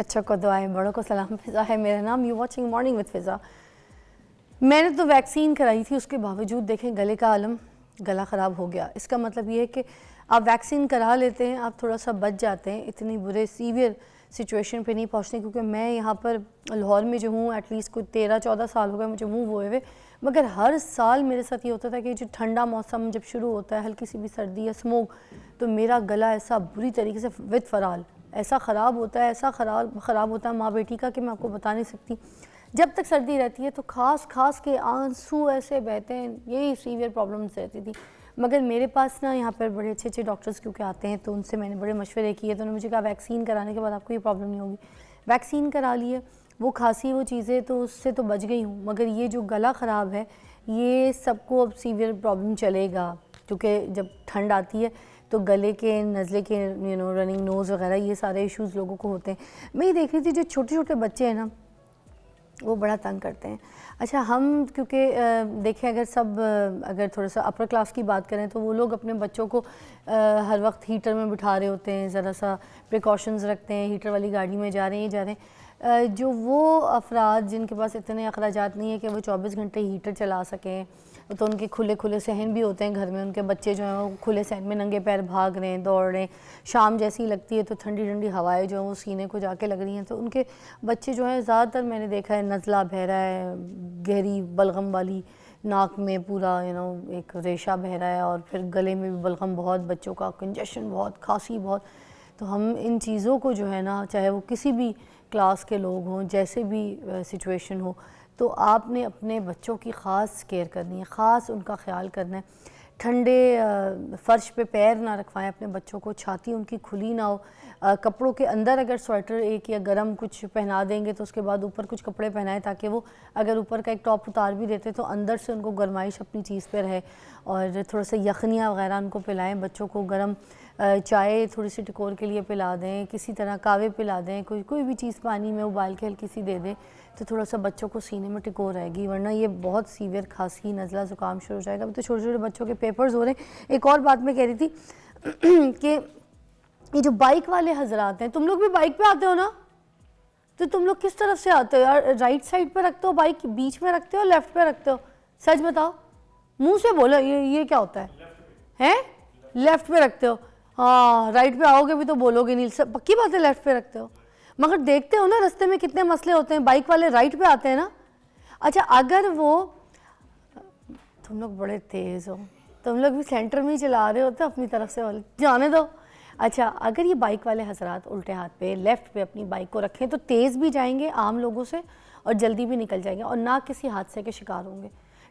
اچھا کو دعائیں، بڑوں کو سلام. فضا ہے میرا نام. یو واچنگ مارننگ وتھ فضا. میں نے تو ویکسین کرائی تھی، اس کے باوجود دیکھیں گلے کا عالم، گلا خراب ہو گیا. اس کا مطلب یہ ہے کہ آپ ویکسین کرا لیتے ہیں، آپ تھوڑا سا بچ جاتے ہیں، اتنی برے سیویئر سچویشن پہ نہیں پہنچتے. کیونکہ میں یہاں پر لاہور میں جو ہوں ایٹ لیسٹ کوئی 13-14 سال ہو گئے مجھے موو ہوئے، مگر ہر سال میرے ساتھ یہ ہوتا تھا کہ جو ٹھنڈا موسم جب شروع ہوتا ہے، ہلکی سی بھی سردی یا اسموک، تو میرا گلا ایسا بری طریقے سے وتھ فرال ایسا خراب ہوتا ہے، ایسا خراب ہوتا ہے ماں بیٹی کا کہ میں آپ کو بتا نہیں سکتی. جب تک سردی رہتی ہے تو خاص کے آنسو ایسے بہتے ہیں، یہی سیویئر پرابلمس رہتی تھی. مگر میرے پاس نا یہاں پر بڑے اچھے ڈاکٹرز کیونکہ آتے ہیں، تو ان سے میں نے بڑے مشورے کیے، تو انہوں نے مجھے کہا ویکسین کرانے کے بعد آپ کو یہ پرابلم نہیں ہوگی. ویکسین کرا لیے، وہ کھانسی وہ چیزیں تو اس سے تو بچ گئی ہوں، مگر یہ جو گلا خراب ہے یہ سب کو اب سیویئر پرابلم چلے گا. کیونکہ جب ٹھنڈ آتی ہے تو گلے کے نزلے کے رننگ نوز وغیرہ یہ سارے ایشوز لوگوں کو ہوتے ہیں. میں یہ دیکھ رہی تھی جو چھوٹے بچے ہیں نا وہ بڑا تنگ کرتے ہیں. اچھا ہم کیونکہ دیکھیں اگر تھوڑا سا اپر کلاس کی بات کریں تو وہ لوگ اپنے بچوں کو ہر وقت ہیٹر میں بٹھا رہے ہوتے ہیں، ذرا سا پریکاشنز رکھتے ہیں، ہیٹر والی گاڑی میں جا رہے ہیں. جو وہ افراد جن کے پاس اتنے اخراجات نہیں ہیں کہ وہ 24 گھنٹے ہیٹر چلا سکیں، تو ان کے کھلے صحن بھی ہوتے ہیں گھر میں، ان کے بچے جو ہیں وہ کھلے صحن میں ننگے پیر بھاگ رہے ہیں، دوڑ رہے ہیں. شام جیسی لگتی ہے تو ٹھنڈی ہوائیں جو ہیں وہ سینے کو جا کے لگ رہی ہیں، تو ان کے بچے جو ہیں زیادہ تر میں نے دیکھا ہے نزلہ بہہ رہا ہے، گہری بلغم والی ناک میں پورا ایک ریشہ بہہ رہا ہے، اور پھر گلے میں بھی بلغم بہت، بچوں کا کنجیشن بہت، کھانسی بہت. تو ہم ان چیزوں کو جو ہے نا، چاہے وہ کسی بھی کلاس کے لوگ ہوں، جیسے بھی سچویشن ہو، تو آپ نے اپنے بچوں کی خاص کیئر کرنی ہے، خاص ان کا خیال کرنا ہے. ٹھنڈے فرش پہ پیر نہ رکھوائیں اپنے بچوں کو، چھاتی ان کی کھلی نہ ہو. کپڑوں کے اندر اگر سویٹر ایک یا گرم کچھ پہنا دیں گے تو اس کے بعد اوپر کچھ کپڑے پہنائیں، تاکہ وہ اگر اوپر کا ایک ٹاپ اتار بھی دیتے تو اندر سے ان کو گرمائش اپنی چیز پہ رہے. اور تھوڑا سا یخنیاں وغیرہ ان کو پلائیں، بچوں کو گرم چائے تھوڑی سی ٹکور کے لیے پلا دیں، کسی طرح کاوے پلا دیں، کوئی بھی چیز پانی میں ابال کے ہلکی سی دے دیں تو تھوڑا سا بچوں کو سینے میں ٹکور رہے گی. ورنہ یہ بہت سیویئر کھانسی، نزلہ، زکام شروع ہو جائے گا. ابھی تو چھوٹے بچوں کے پیپرز ہو رہے ہیں. ایک اور بات میں کہہ رہی تھی کہ یہ جو بائک والے حضرات ہیں، تم لوگ بھی بائک پہ آتے ہو نا، تو تم لوگ کس طرف سے آتے ہو یار؟ رائٹ سائڈ پہ رکھتے ہو بائک، بیچ میں رکھتے ہو، لیفٹ پہ رکھتے ہو؟ سچ بتاؤ، منہ سے بولو یہ کیا ہوتا ہے؟ لیفٹ پہ رکھتے ہو؟ ہاں، رائٹ پہ آؤ گے بھی تو بولو گے نہیں، پکی بات ہے لیفٹ پہ رکھتے ہو. مگر دیکھتے ہو نا رستے میں کتنے مسئلے ہوتے ہیں، بائک والے رائٹ پہ آتے ہیں نا. اچھا اگر وہ، تم لوگ بڑے تیز ہو، تم لوگ بھی سینٹر میں ہی چلا رہے ہوتے اپنی طرف سے، جانے دو. اچھا اگر یہ بائک والے حضرات الٹے ہاتھ پہ لیفٹ پہ اپنی بائک کو رکھیں تو تیز بھی جائیں گے عام لوگوں سے اور جلدی بھی نکل جائیں گے اور نہ کسی حادثے کے شکار ہوں گے.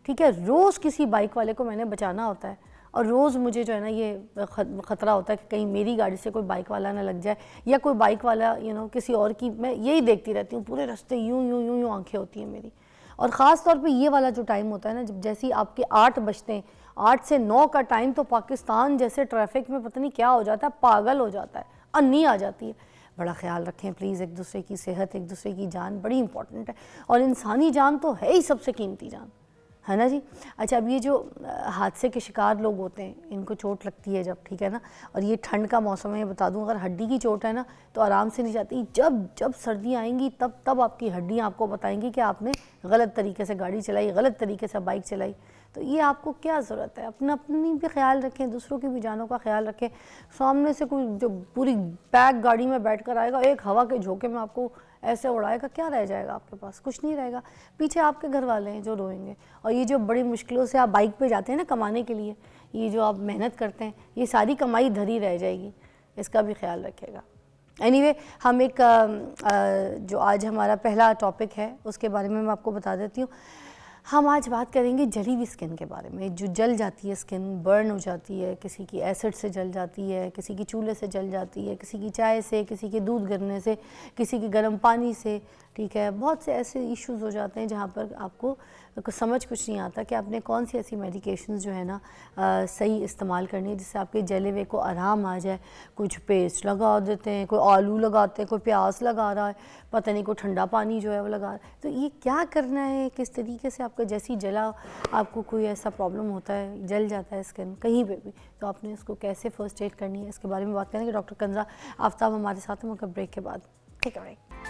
ٹھیک ہے، روز کسی بائک والے کو میں نے بچانا ہوتا ہے، اور روز مجھے جو ہے نا یہ خطرہ ہوتا ہے کہ کہیں میری گاڑی سے کوئی بائک والا نہ لگ جائے، یا کوئی بائک والا کسی اور کی. میں یہی دیکھتی رہتی ہوں پورے راستے، یوں آنکھیں ہوتی ہیں میری. اور خاص طور پہ یہ والا جو ٹائم ہوتا ہے نا، جب جیسے آپ کے 8 بجتے ہیں، 8 سے 9 کا ٹائم تو پاکستان جیسے ٹریفک میں پتہ نہیں کیا ہو جاتا ہے، پاگل ہو جاتا ہے، انی آ جاتی ہے. بڑا خیال رکھیں پلیز، ایک دوسرے کی صحت، ایک دوسرے کی جان بڑی امپورٹنٹ ہے، اور انسانی جان تو ہے ہی سب سے قیمتی جان، ہے نا جی. اچھا اب یہ جو حادثے کے شکار لوگ ہوتے ہیں، ان کو چوٹ لگتی ہے جب، ٹھیک ہے نا، اور یہ ٹھنڈ کا موسم ہے، یہ بتا دوں اگر ہڈی کی چوٹ ہے نا تو آرام سے نہیں جاتی. جب سردیاں آئیں گی تب آپ کی ہڈیاں آپ کو بتائیں گی کہ آپ نے غلط طریقے سے گاڑی چلائی، غلط طریقے سے بائک چلائی. تو یہ آپ کو کیا ضرورت ہے؟ اپنی بھی خیال رکھیں، دوسروں کی بھی جانوں کا خیال رکھیں. سامنے سے کوئی جو پوری پیک گاڑی میں بیٹھ کر آئے گا، ایک ہوا کے جھونکے میں آپ کو ایسے اڑائے گا، کیا رہ جائے گا آپ کے پاس؟ کچھ نہیں رہے گا. پیچھے آپ کے گھر والے ہیں جو روئیں گے. اور یہ جو بڑی مشکلوں سے آپ بائک پہ جاتے ہیں نا کمانے کے لیے، یہ جو آپ محنت کرتے ہیں، یہ ساری کمائی دھری رہ جائے گی، اس کا بھی خیال رکھے گا. اینی ہم ایک جو آج ہمارا پہلا ٹاپک ہے اس کے بارے میں آپ کو بتا دیتی ہوں. ہم آج بات کریں گے جلی ہوئی اسکن کے بارے میں، جو جل جاتی ہے اسکن، برن ہو جاتی ہے، کسی کی ایسڈ سے جل جاتی ہے، کسی کی چولہے سے جل جاتی ہے، کسی کی چائے سے، کسی کے دودھ گرنے سے، کسی کے گرم پانی سے. ٹھیک ہے، بہت سے ایسے ایشوز ہو جاتے ہیں جہاں پر آپ کو سمجھ کچھ نہیں آتا کہ آپ نے کون سی ایسی میڈیکیشنز جو ہے نا صحیح استعمال کرنی ہے جس سے آپ کے جلے ہوئے کو آرام آ جائے. کچھ پیسٹ لگا دیتے ہیں، کوئی آلو لگاتے ہیں، کوئی پیاز لگا رہا ہے، پتہ نہیں کوئی ٹھنڈا پانی جو ہے وہ لگا رہا ہے. تو یہ کیا کرنا ہے، کس طریقے سے آپ کا جیسی جلا آپ کو کوئی ایسا پرابلم ہوتا ہے، جل جاتا ہے اسکن کہیں پہ بھی، تو آپ نے اس کو کیسے فرسٹ ایڈ کرنی ہے، اس کے بارے میں بات کریں گے. ڈاکٹر کنزا آفتاب ہمارے ساتھ ہیں، مگر بریک کے بعد. ٹھیک ہے بھائی.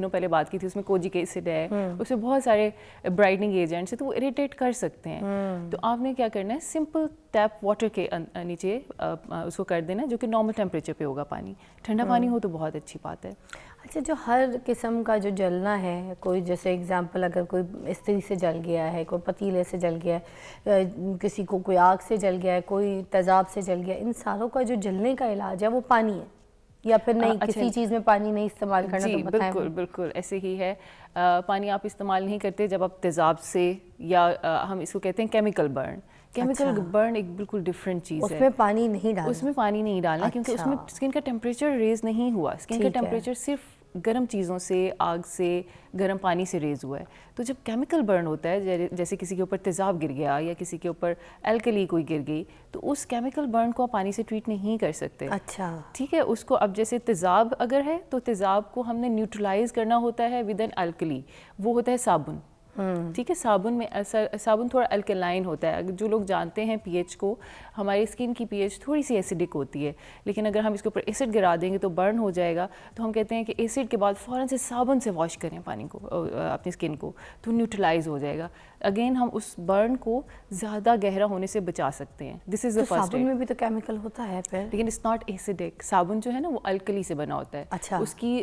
دنوں پہلے بات کی تھی, اس میں کوجک ایسڈ ہے, اس میں بہت سارے برائٹننگ ایجنٹس ہیں, تو وہ اریٹیٹ کر سکتے ہیں. تو آپ نے کیا کرنا ہے, سمپل ٹیپ واٹر کے نیچے اس کو کر دینا, جو کہ نارمل ٹیمپریچر پہ ہوگا پانی. ٹھنڈا پانی ہو تو بہت اچھی بات ہے. اچھا, جو ہر قسم کا جو جلنا ہے, کوئی جیسے اگزامپل اگر کوئی استری سے جل گیا ہے, کوئی پتیلے سے جل گیا ہے, کسی کو کوئی آگ سے جل گیا ہے, کوئی تیزاب سے جل گیا, ان ساروں کا جو جلنے کا علاج ہے وہ پانی ہے یا پھر نہیں, کسی چیز میں پانی نہیں استعمال کرنا؟ جی بالکل بالکل ایسے ہی ہے. پانی آپ استعمال نہیں کرتے جب آپ تیزاب سے, یا ہم اس کو کہتے ہیں کیمیکل برن. کیمیکل برن ایک بالکل ڈفرینٹ چیز ہے. اس میں پانی نہیں ڈالنا, اس میں پانی نہیں ڈالنا, کیونکہ اس میں اسکن کا ٹیمپریچر ریز نہیں ہوا. اسکن کا ٹیمپریچر صرف گرم چیزوں سے, آگ سے, گرم پانی سے ریز ہوا ہے. تو جب کیمیکل برن ہوتا ہے, جیسے کسی کے اوپر تیزاب گر گیا یا کسی کے اوپر الکلی کوئی گر گئی, تو اس کیمیکل برن کو آپ پانی سے ٹریٹ نہیں کر سکتے. اچھا ٹھیک ہے, اس کو اب جیسے تیزاب اگر ہے تو تیزاب کو ہم نے نیوٹرلائز کرنا ہوتا ہے ود این الکلی, وہ ہوتا ہے صابن. ٹھیک ہے, صابن میں صابن تھوڑا الکلائن ہوتا ہے. جو لوگ جانتے ہیں پی ایچ کو, ہماری اسکن کی پی ایچ تھوڑی سی ایسیڈک ہوتی ہے, لیکن اگر ہم اس کے اوپر ایسڈ گرا دیں گے تو برن ہو جائے گا. تو ہم کہتے ہیں کہ ایسڈ کے بعد فوراً سے صابن سے واش کریں پانی کو, اپنی اسکن کو, تو نیوٹرلائز ہو جائے گا. اگین ہم اس برن کو زیادہ گہرا ہونے سے بچا سکتے ہیں. دس از دا فرسٹ. صابن میں بھی تو کیمیکل ہوتا ہے پھر, لیکن اٹس ناٹ ایسیڈک. صابن جو ہے نا وہ الکلی سے بنا ہوتا ہے. اچھا, اس کی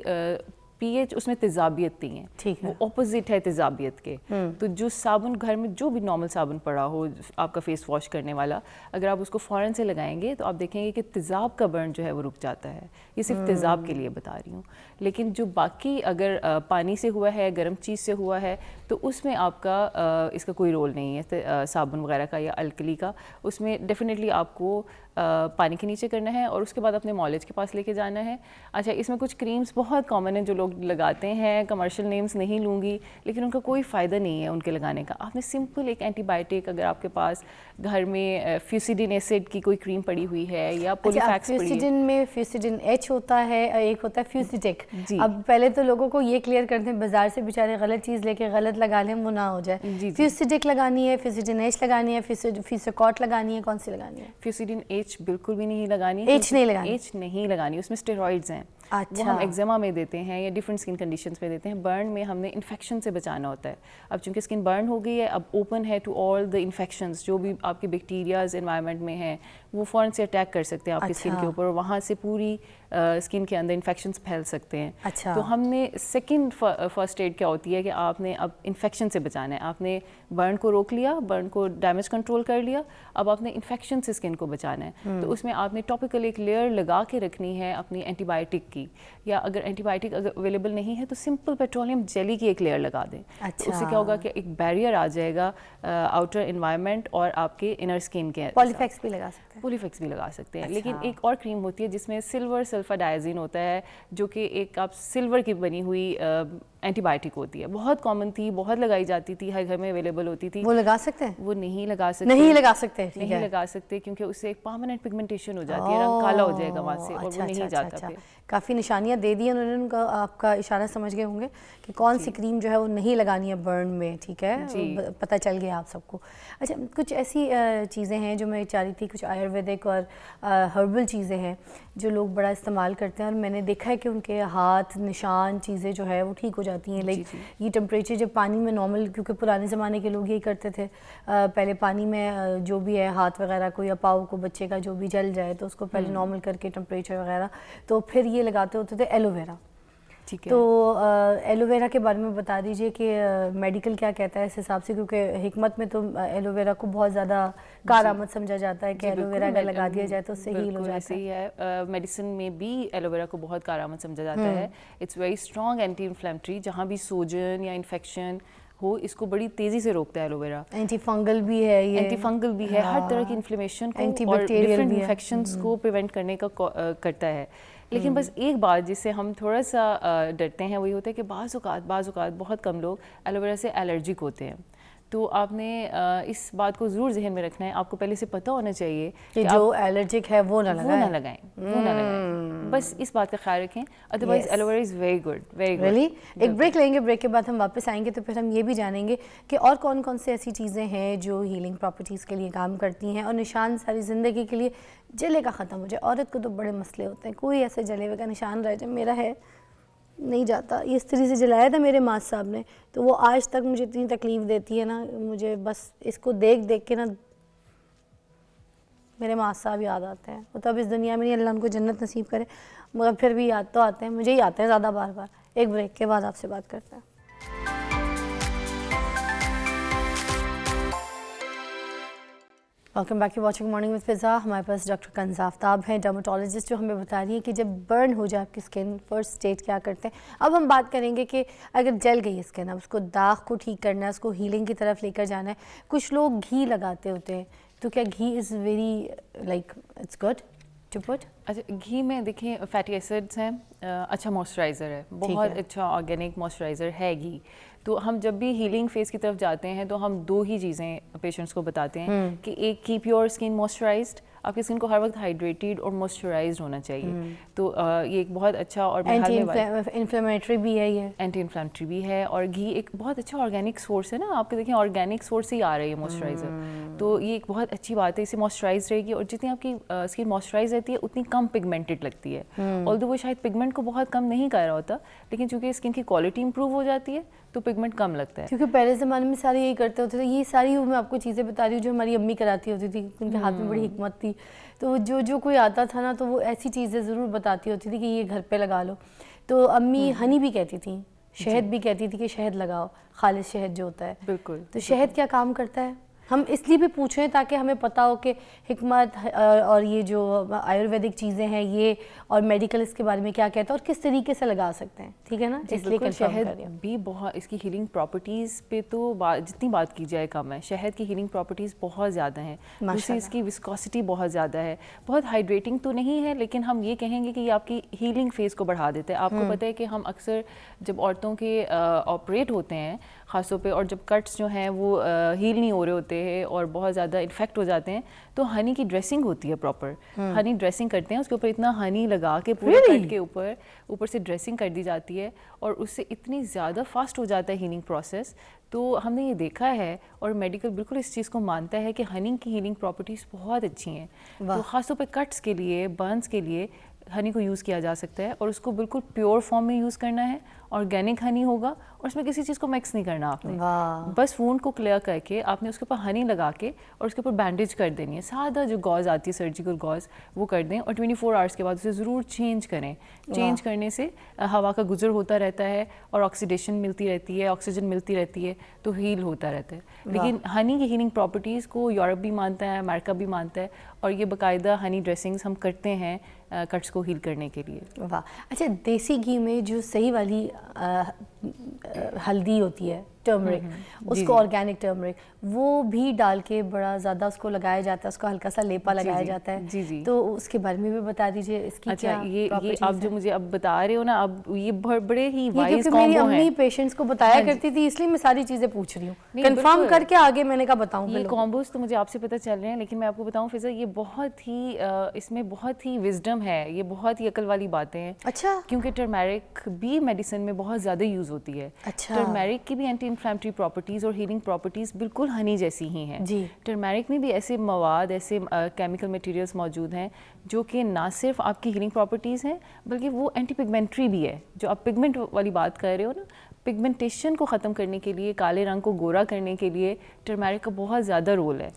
پی ایچ اس میں تیزابیت نہیں ہے, وہ اپوزٹ ہے تیزابیت کے. تو جو صابن گھر میں جو بھی نارمل صابن پڑا ہو آپ کا فیس واش کرنے والا, اگر آپ اس کو فوراً سے لگائیں گے تو آپ دیکھیں گے کہ تیزاب کا برن جو ہے وہ رک جاتا ہے. یہ صرف تیزاب کے لیے بتا رہی ہوں. لیکن جو باقی اگر پانی سے ہوا ہے, گرم چیز سے ہوا ہے, تو اس میں آپ کا اس کا کوئی رول نہیں ہے صابن وغیرہ کا یا الکلی کا. اس میں ڈیفینیٹلی آپ کو پانی کے نیچے کرنا ہے اور اس کے بعد اپنے مالج کے پاس لے کے جانا ہے. اچھا, اس میں کچھ کریمز بہت کامن ہیں جو لوگ لگاتے ہیں, کمرشل نیمز نہیں لوں گی, لیکن ان کا کوئی فائدہ نہیں ہے ان کے لگانے کا. آپ نے سمپل ایک اینٹی بائیوٹک, اگر آپ کے پاس گھر میں فیوسیڈن ایسڈ کی کوئی کریم پڑی ہوئی ہے یا پولیفیکس پڑی ہے. فیوسیڈن میں فیوسیڈن ایچ ہوتا ہے, ایک ہوتا ہے فیوسیٹک. اب پہلے تو لوگوں کو یہ کلیئر کرتے ہیں, بازار سے بیچارے غلط چیز لے کے غلط لگا لیں, وہ نہ ہو جائے. فیوسیٹک لگانی ہے, فیوسیڈن ایچ لگانی ہے, فیوسیکاٹ لگانی ہے, کون سی لگانی ہے؟ فیوسیڈن ایچ بالکل بھی نہیں لگانی. ایچ نہیں لگانی, ایچ نہیں لگانی, اس میں اسٹیرائڈز ہیں. اچھا, وہ ہم ایگزیما میں دیتے ہیں یا ڈفرینٹ اسکن کنڈیشنز میں دیتے ہیں. برن میں ہم نے انفیکشن سے بچانا ہوتا ہے. اب چونکہ اسکن برن ہو گئی ہے, اب اوپن ہے ٹو آل دا انفیکشنز, جو بھی آپ کے بیکٹیریاز انوائرمنٹ میں ہیں وہ فوراً سے اٹیک کر سکتے ہیں آپ کی اسکن کے اوپر, اور وہاں سے پوری اسکن کے اندر انفیکشنز پھیل سکتے ہیں. تو ہم نے سیکنڈ فرسٹ ایڈ کیا ہوتی ہے کہ آپ نے اب انفیکشن سے بچانا ہے. آپ نے برن کو روک لیا, برن کو ڈیمیج کنٹرول کر لیا, اب آپ نے انفیکشن سے اسکن کو بچانا ہے. تو اس میں آپ نے ٹاپیکل ایک لیئر لگا کے رکھنی ہے اپنی اینٹی بائیوٹک کی, یا اگر اینٹی بائیوٹک اگر اویلیبل نہیں ہے تو سمپل پیٹرولیم جیلی کی ایک لیئر لگا دیں. اس سے کیا ہوگا کہ ایک بیریئر آ جائے گا آؤٹر انوائرمنٹ اور آپ کے انر اسکن کے. پولیفیکس بھی لگا سکتے ہیں, پولیفیکس بھی لگا سکتے ہیں. لیکن ایک اور کریم ہوتی ہے جس میں سلور سلفر ڈائزین ہوتا ہے, جو کہ ایک آپ سلور کی بنی ہوئی اینٹی بائیوٹک ہوتی ہے. بہت کامن تھی, بہت لگائی جاتی تھی, ہر گھر میں اویلیبل ہوتی تھی. وہ لگا سکتے ہیں؟ وہ نہیں لگا سکتے, نہیں لگا سکتے, نہیں لگا سکتے, کیونکہ اس سے ایک پرماننٹ پگمنٹیشن ہو جاتی ہے, رنگ کالا ہو جائے گا وہاں سے, اور وہ نہیں جاتا. کافی نشانیاں دے دی انہوں نے, آپ کا اشارہ سمجھ گئے ہوں گے کہ کون سی کریم جو ہے وہ نہیں لگانی ہے برن میں. ٹھیک ہے, پتہ چل گیا آپ سب کو. اچھا, کچھ ایسی چیزیں ہیں جو میں چاہ رہی تھی, کچھ آیورویدک اور ہربل چیزیں ہیں جو لوگ بڑا استعمال کرتے ہیں, اور میں نے دیکھا ہے کہ ان کے ہاتھ نشان چیزیں جو ہے وہ ٹھیک ہو جاتی ہیں. لائک یہ ٹمپریچر جب پانی میں نارمل, کیونکہ پرانے زمانے کے لوگ یہی کرتے تھے, پہلے پانی میں جو بھی ہے ہاتھ وغیرہ کو یا پاؤں کو بچے کا جو بھی جل جائے تو اس کو پہلے نارمل کر کے ٹمپریچر وغیرہ, تو پھر یہ لگاتے ہوتے تھے ایلو ویرا. تو ایلو ویرا کے بارے میں بتا دیجئے کہ میڈیکل کیا کہتا ہے اس حساب سے, کیونکہ حکمت میں تو ایلو ویرا کو بہت زیادہ کارآمد سمجھا جاتا ہے کہ ایلو ویرا اگر لگا دیا جائے تو اس سے ہیل ہو جاتا ہے. میڈیسن میں بھی ایلو ویرا کو بہت کارآمد سمجھا جاتا ہے. It's very strong anti inflammatory, جہاں بھی سوجن یا انفیکشن ہو اس کو بڑی تیزی سے روکتا ہے ایلو ویرا. اینٹی فنگل بھی ہے, یہ اینٹی فنگل بھی ہے, ہر طرح کی انفلیمیشن کو اور ڈفرینٹ انفیکشنز کو پریونٹ کرنے کا کرتا ہے. لیکن بس ایک بات جس سے ہم تھوڑا سا ڈرتے ہیں وہی ہوتا ہے کہ بعض اوقات بہت کم لوگ ایلو ویرا سے الرجک ہوتے ہیں. تو آپ نے اس بات کو ضرور ذہن میں رکھنا ہے, آپ کو پہلے سے پتہ ہونا چاہیے کہ جو الرجک ہے وہ نہ لگائیں. بس اس بات کا خیال رکھیں, otherwise aloe vera is very good. ایک بریک لیں گے, بریک کے بعد ہم واپس آئیں گے تو پھر ہم یہ بھی جانیں گے کہ اور کون کون سے ایسی چیزیں ہیں جو ہیلنگ پراپرٹیز کے لیے کام کرتی ہیں, اور نشان ساری زندگی کے لیے جلے کا ختم ہو جائے. عورت کو تو بڑے مسئلے ہوتے ہیں, کوئی ایسے جلے ہوئے کا نشان رہ جائے, میرا ہے نہیں جاتا. یہ اس طرح سے جلایا تھا میرے ماں صاحب نے, تو وہ آج تک مجھے اتنی تکلیف دیتی ہے نا, مجھے بس اس کو دیکھ کے نا میرے ماں صاحب یاد آتے ہیں. وہ تو اب اس دنیا میں نہیں, اللہ ان کو جنت نصیب کرے, مگر پھر بھی یاد تو آتے ہیں, مجھے ہی آتے ہیں زیادہ بار بار. ایک بریک کے بعد آپ سے بات کرتے ہیں. Welcome back to watching morning with Fiza. ہمارے پاس ڈاکٹر کنز آفتاب ہیں, ڈرماٹولوجسٹ, جو ہمیں بتا رہی ہیں کہ جب برن ہو جائے آپ کی اسکن, فرسٹ اسٹیج کیا کرتے ہیں. اب ہم بات کریں گے کہ اگر جل گئی اسکن, اب اس کو داغ کو ٹھیک کرنا ہے, اس کو ہیلنگ کی طرف لے کر جانا ہے. کچھ لوگ گھی لگاتے ہوتے ہیں, تو کیا ghee is very like it's good to put? اچھا, گھی میں دیکھیں فیٹی ایسڈس ہیں, اچھا موئسچرائزر ہے, بہت اچھا آرگینک موئسچرائزر ہے گھی. تو ہم جب بھی ہیلنگ فیز کی طرف جاتے ہیں تو ہم دو ہی چیزیں پیشنٹس کو بتاتے ہیں کہ ایک, کیپ یور اسکن موئسچرائزڈ, آپ کی اسکن کو ہر وقت ہائیڈریٹڈ اور موئسچرائزڈ ہونا چاہیے. تو یہ ایک بہت اچھا, اور اینٹی انفلیمیٹری بھی ہے, یہ اینٹی انفلیمیٹری بھی ہے, اور گھی ایک بہت اچھا آرگینک سورس ہے نا. آپ کے دیکھیں آرگینک سورس سے ہی آ رہی ہے موئسچرائزر, تو یہ ایک بہت اچھی بات ہے. اس سے موئسچرائز رہے گی, اور جتنی آپ کی اسکن موئسچرائز رہتی ہے اتنی کم پگمنٹڈ لگتی ہے. آلدو وہ شاید پگمنٹ کو بہت کم نہیں کر رہا ہوتا, لیکن چونکہ اسکن کی کوالٹی امپروو ہو جاتی ہے تو پگمنٹ کم لگتا ہے. کیونکہ پہلے زمانے میں سارے یہی کرتے ہوتے تھے. یہ ساری میں آپ کو چیزیں بتا رہی ہوں جو ہماری امی کراتی ہوتی تھی, ان کے ہاتھ میں بڑی حکمت تھی. تو جو کوئی آتا تھا نا, تو وہ ایسی چیزیں ضرور بتاتی ہوتی تھی کہ یہ گھر پہ لگا لو. تو امی ہنی بھی کہتی تھیں, شہد بھی کہتی تھی کہ شہد لگاؤ, خالص شہد جو ہوتا ہے. بالکل. تو شہد کیا کام کرتا ہے؟ ہم اس لیے بھی پوچھیں تاکہ ہمیں پتہ ہو کہ حکمت اور یہ جو آیورویدک چیزیں ہیں یہ, اور میڈیکل اس کے بارے میں کیا کہتا ہے اور کس طریقے سے لگا سکتے ہیں. ٹھیک ہے نا, اس لیے کنفرم کر رہی ہوں. بھی بہت, اس کی ہیلنگ پراپرٹیز پہ تو جتنی بات کی جائے کم ہے. شہد کی ہیلنگ پراپرٹیز بہت زیادہ ہیں. دوسری اس کی وسکوسٹی بہت زیادہ ہے, بہت ہائیڈریٹنگ تو نہیں ہے, لیکن ہم یہ کہیں گے کہ یہ آپ کی ہیلنگ فیز کو بڑھا دیتا ہے. آپ کو پتہ ہے کہ ہم اکثر جب عورتوں کے آپریٹ ہوتے ہیں خاص طور پہ, اور جب کٹس جو ہیں وہ ہیل نہیں ہو رہے ہوتے ہیں اور بہت زیادہ انفیکٹ ہو جاتے ہیں, تو ہنی کی ڈریسنگ ہوتی ہے پراپر. ہنی ڈریسنگ کرتے ہیں, اس کے اوپر اتنا ہنی لگا کے پورے کٹ کے اوپر سے ڈریسنگ کر دی جاتی ہے, اور اس سے اتنی زیادہ فاسٹ ہو جاتا ہے ہیلنگ پروسیس. تو ہم نے یہ دیکھا ہے, اور میڈیکل بالکل اس چیز کو مانتا ہے کہ ہنی کی ہیلنگ پراپرٹیز بہت اچھی ہیں. تو خاص طور پہ کٹس کے لیے, برنس کے لیے ہنی کو یوز کیا جا سکتا ہے, اور اس کو بالکل پیور فارم میں یوز کرنا ہے. آرگینک ہنی ہوگا, اور اس میں کسی چیز کو مکس نہیں کرنا آپ نے. بس وونڈ کو کلیئر کر کے آپ نے اس کے اوپر ہنی لگا کے اور اس کے اوپر بینڈیج کر دینی ہے. سادہ جو گاز آتی ہے سرجیکل گاز, وہ کر دیں, اور 24 آورس کے بعد اسے ضرور چینج کریں. چینج کرنے سے ہوا کا گزر ہوتا رہتا ہے, اور آکسیڈیشن ملتی رہتی ہے, آکسیجن ملتی رہتی ہے, تو ہیل ہوتا رہتا ہے. لیکن ہنی کی ہیلنگ پراپرٹیز کو یورپ بھی مانتا ہے, امریکہ بھی مانتا ہے, اور یہ باقاعدہ ہنی ڈریسنگز ہم کرتے ہیں کٹس کو ہیل کرنے کے لیے. واہ. اچھا, دیسی گھی میں جو صحیح والی ہلدی ہوتی ہے, ٹرمرک, اس کو آرگینک ٹرمرک, وہ بھی ڈال کے بڑا زیادہ اس کو لگایا جاتا ہے, اس کو ہلکا سا لیپا لگایا جاتا ہے. جی جی. تو اس کے بارے میں بھی بتا دیجیے اس کی کیا یہ آپ جو مجھے اب بتا رہے ہو نا, اب یہ بڑے ہی وائز کیونکہ میری امی پیشنٹس کو بتایا کرتی تھی, اس لیے میں ساری چیزیں پوچھ رہی ہوں, کنفرم کر کے آگے میں نے کہا بتاؤں. یہ کامبوز تو مجھے آپ سے پتہ چل رہے ہیں, لیکن میں آپ کو بتاؤں فضا, یہ بہت ہی اس میں بہت ہی وزڈم ہے, یہ بہت ہی عقل والی باتیں ہیں. اچھا. کیونکہ ٹرمیرک بھی میڈیسن میں بہت زیادہ یوز ہوتی ہے. ٹرمیرک کی بھی اینٹی انفلیمیٹری پراپرٹیز اور ہیلنگ پراپرٹیز بالکل ہنی جیسی ہی ہیں. ٹرمیرک میں بھی ایسے مواد, ایسے کیمیکل مٹیریلز موجود ہیں جو کہ نہ صرف آپ کی ہیلنگ پراپرٹیز ہیں, بلکہ وہ اینٹی پگمنٹری بھی ہے. جو آپ پگمنٹ والی بات کر رہے ہو نا, پگمنٹیشن کو ختم کرنے کے لیے, کالے رنگ کو گورا کرنے کے لیے ٹرمیرک کا بہت زیادہ رول ہے.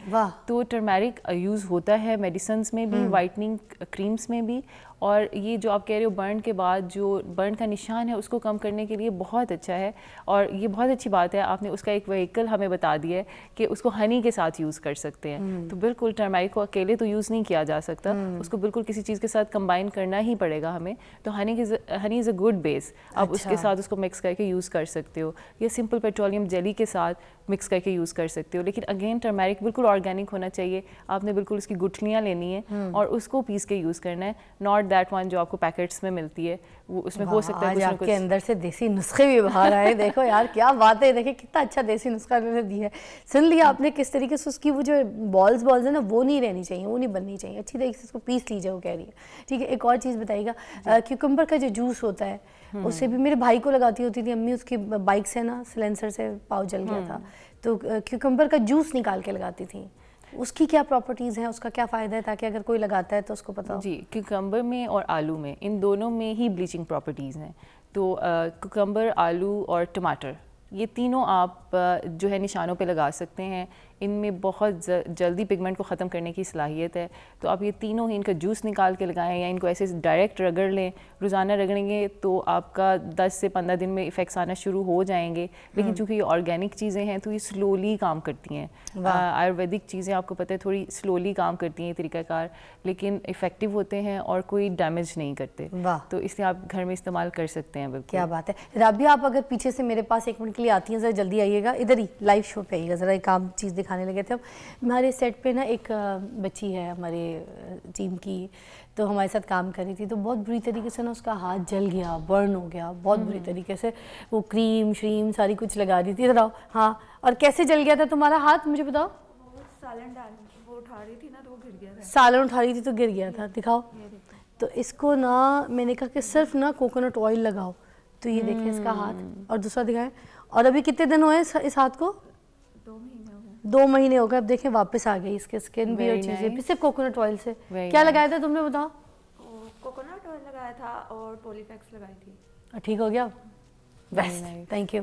تو ٹرمیرک یوز ہوتا ہے میڈیسنز میں بھی, وائٹننگ کریمز میں بھی, اور یہ جو آپ کہہ رہے ہو برن کے بعد جو برن کا نشان ہے اس کو کم کرنے کے لیے بہت اچھا ہے. اور یہ بہت اچھی بات ہے, آپ نے اس کا ایک وہیکل ہمیں بتا دیا ہے کہ اس کو ہنی کے ساتھ یوز کر سکتے ہیں. تو بالکل ٹرمیرک کو اکیلے تو یوز نہیں کیا جا سکتا, اس کو بالکل کسی چیز کے ساتھ کمبائن کرنا ہی پڑے گا ہمیں. تو ہنی از اے گڈ بیس, آپ اس کے ساتھ اس کو مکس کر کے یوز کر سکتے ہو, یا سمپل پیٹرولیم جیلی کے ساتھ مکس کر کے یوز کر سکتے ہو. لیکن اگین ٹرمیرک بالکل آرگینک ہونا چاہیے. آپ نے بالکل اس کی گٹھلیاں لینی ہیں اور اس کو پیس کے یوز کرنا ہے, ناٹ دیٹ ون جو آپ کو پیکٹس میں ملتی ہے. وہ اس میں ہو سکتا ہے آپ کے اندر سے دیسی نسخے بھی باہر آئے. دیکھو یار کیا بات ہے, دیکھیں کتنا اچھا دیسی نسخہ انہوں نے دیا ہے. سن لیا آپ نے کس طریقے سے اس کی وہ جو بالز ہیں نا, وہ نہیں رہنی چاہیے, وہ نہیں بننی چاہیے, اچھی طریقے سے اس کو پیس لیجیے, وہ کہہ رہی ہے. ٹھیک ہے, ایک اور چیز بتائیے گا, کیوکمبر کا جو جوس ہوتا ہے اس سے بھی میرے بھائی کو لگاتی ہوتی تھی امی, اس کی بائک سے نا سلینسر سے پاؤ جل گیا تھا, تو کیوکمبر کا جوس نکال کے لگاتی تھیں. اس کی کیا پراپرٹیز ہیں, اس کا کیا فائدہ ہے, تاکہ اگر کوئی لگاتا ہے تو اس کو پتہ ہو. جی, کیوکمبر میں اور آلو میں, ان دونوں میں ہی بلیچنگ پراپرٹیز ہیں. تو کوکمبر, آلو اور ٹماٹر, یہ تینوں آپ جو ہے نشانوں پہ لگا سکتے ہیں. ان میں بہت جلدی پگمنٹ کو ختم کرنے کی صلاحیت ہے, تو آپ یہ تینوں ہی ان کا جوس نکال کے لگائیں یا ان کو ایسے ڈائریکٹ رگڑ لیں. روزانہ رگڑیں گے تو آپ کا 10 سے 15 دن میں افیکٹس آنا شروع ہو جائیں گے. لیکن چونکہ یہ آرگینک چیزیں ہیں تو یہ سلولی کام کرتی ہیں. آیورویدک چیزیں آپ کو پتہ ہے تھوڑی سلولی کام کرتی ہیں طریقہ کار, لیکن افیکٹو ہوتے ہیں اور کوئی ڈیمیج نہیں کرتے. تو اس لیے آپ گھر میں استعمال کر سکتے ہیں. بالکل, کیا بات ہے. رابعہ, آپ اگر پیچھے سے میرے پاس 1 منٹ کے لیے آتی ہیں, ذرا جلدی آئیے گا, ادھر ہی لائیو شو پہ آئیے گا, ذرا ایک عام چیز دکھانے لگے تھے ہم. ہمارے سیٹ پہ نا ایک بچی ہے ہمارے ٹیم کی, تو ہمارے ساتھ کام کر رہی تھی, تو بہت بری طریقے سے نا اس کا ہاتھ جل گیا, برن ہو گیا بہت بری طریقے سے. وہ کریم شریم ساری کچھ لگا دی تھی. ذرا ہاں, اور کیسے جل گیا تھا تمہارا ہاتھ, مجھے بتاؤ. سالن وہ اٹھا رہی تھی نا تو وہ گر گیا تھا. سالن اٹھا رہی تھی تو گر گیا تھا, دکھاؤ. تو اس کو نا میں نے کہا کہ صرف نا کوکونٹ آئل لگاؤ, تو یہ دیکھیں اس کا ہاتھ, اور دوسرا دکھائیں. اور ابھی کتنے دن ہوئے اس ہاتھ کو؟ 2 مہینے ہو گئے. اب دیکھیں واپس آ گئی اس کے اسکن بھی اور چیزیں بھی, صرف کوکونٹ آئل سے. کیا لگایا تھا تم نے, بتاؤ؟ کوکونٹ آئل لگایا تھا اور پولیفیکس لگائی تھی. ٹھیک ہو گیا بس, تھینک یو.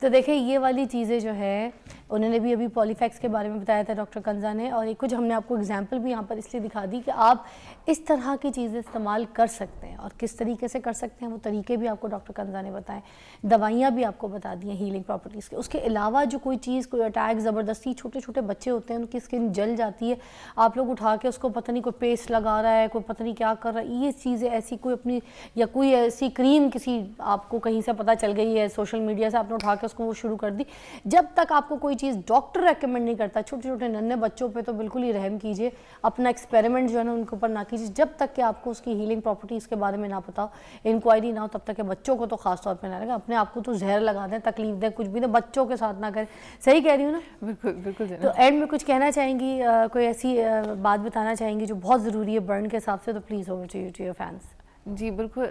تو دیکھیں یہ والی چیزیں جو ہے انہوں نے بھی ابھی پولیفیکس کے بارے میں بتایا تھا ڈاکٹر کنزا نے, اور ایک کچھ ہم نے آپ کو اگزامپل بھی یہاں پر اس لیے دکھا دی کہ آپ اس طرح کی چیزیں استعمال کر سکتے ہیں, اور کس طریقے سے کر سکتے ہیں وہ طریقے بھی آپ کو ڈاکٹر کنزا نے بتائیں. دوائیاں بھی آپ کو بتا دی ہیں ہیلنگ پراپرٹیز کے. اس کے علاوہ جو کوئی چیز, کوئی اٹیک زبردستی, چھوٹے چھوٹے بچے ہوتے ہیں ان کی اسکن جل جاتی ہے, آپ لوگ اٹھا کے اس کو پتہ نہیں کوئی پیسٹ لگا رہا ہے, کوئی پتہ نہیں کیا کر رہا ہے, یہ چیزیں ایسی کوئی اپنی, یا کوئی ایسی کریم کسی آپ کو کہیں سے پتہ چل گئی ہے سوشل میڈیا سے, آپ نے اٹھا کے اس کو وہ شروع کر دی. جب تک آپ کو کوئی چیز ڈاکٹر ریکمنڈ نہیں کرتا, چھوٹے چھوٹے ننھے بچوں پہ تو بالکل ہی رحم کیجیے, اپنا ایکسپیریمنٹ جو ہے نا ان کے اوپر نہ کیجیے. جب تک کہ آپ کو اس کی ہیلنگ پراپرٹیز کے بارے میں نہ پتا ہو, انکوائری نہ ہو, تب تک کہ بچوں کو تو خاص طور پہ نہ لگا. اپنے آپ کو تو زہر لگا دیں, تکلیف دیں, کچھ بھی دیں, بچوں کے ساتھ نہ کریں. صحیح کہہ رہی ہوں نا؟ بالکل بالکل. تو اینڈ میں کچھ کہنا چاہیں گی, کوئی ایسی بات بتانا چاہیں گی جو بہت ضروری ہے برن کے حساب سے, تو پلیز اوور ٹو یو فینس. جی بالکل,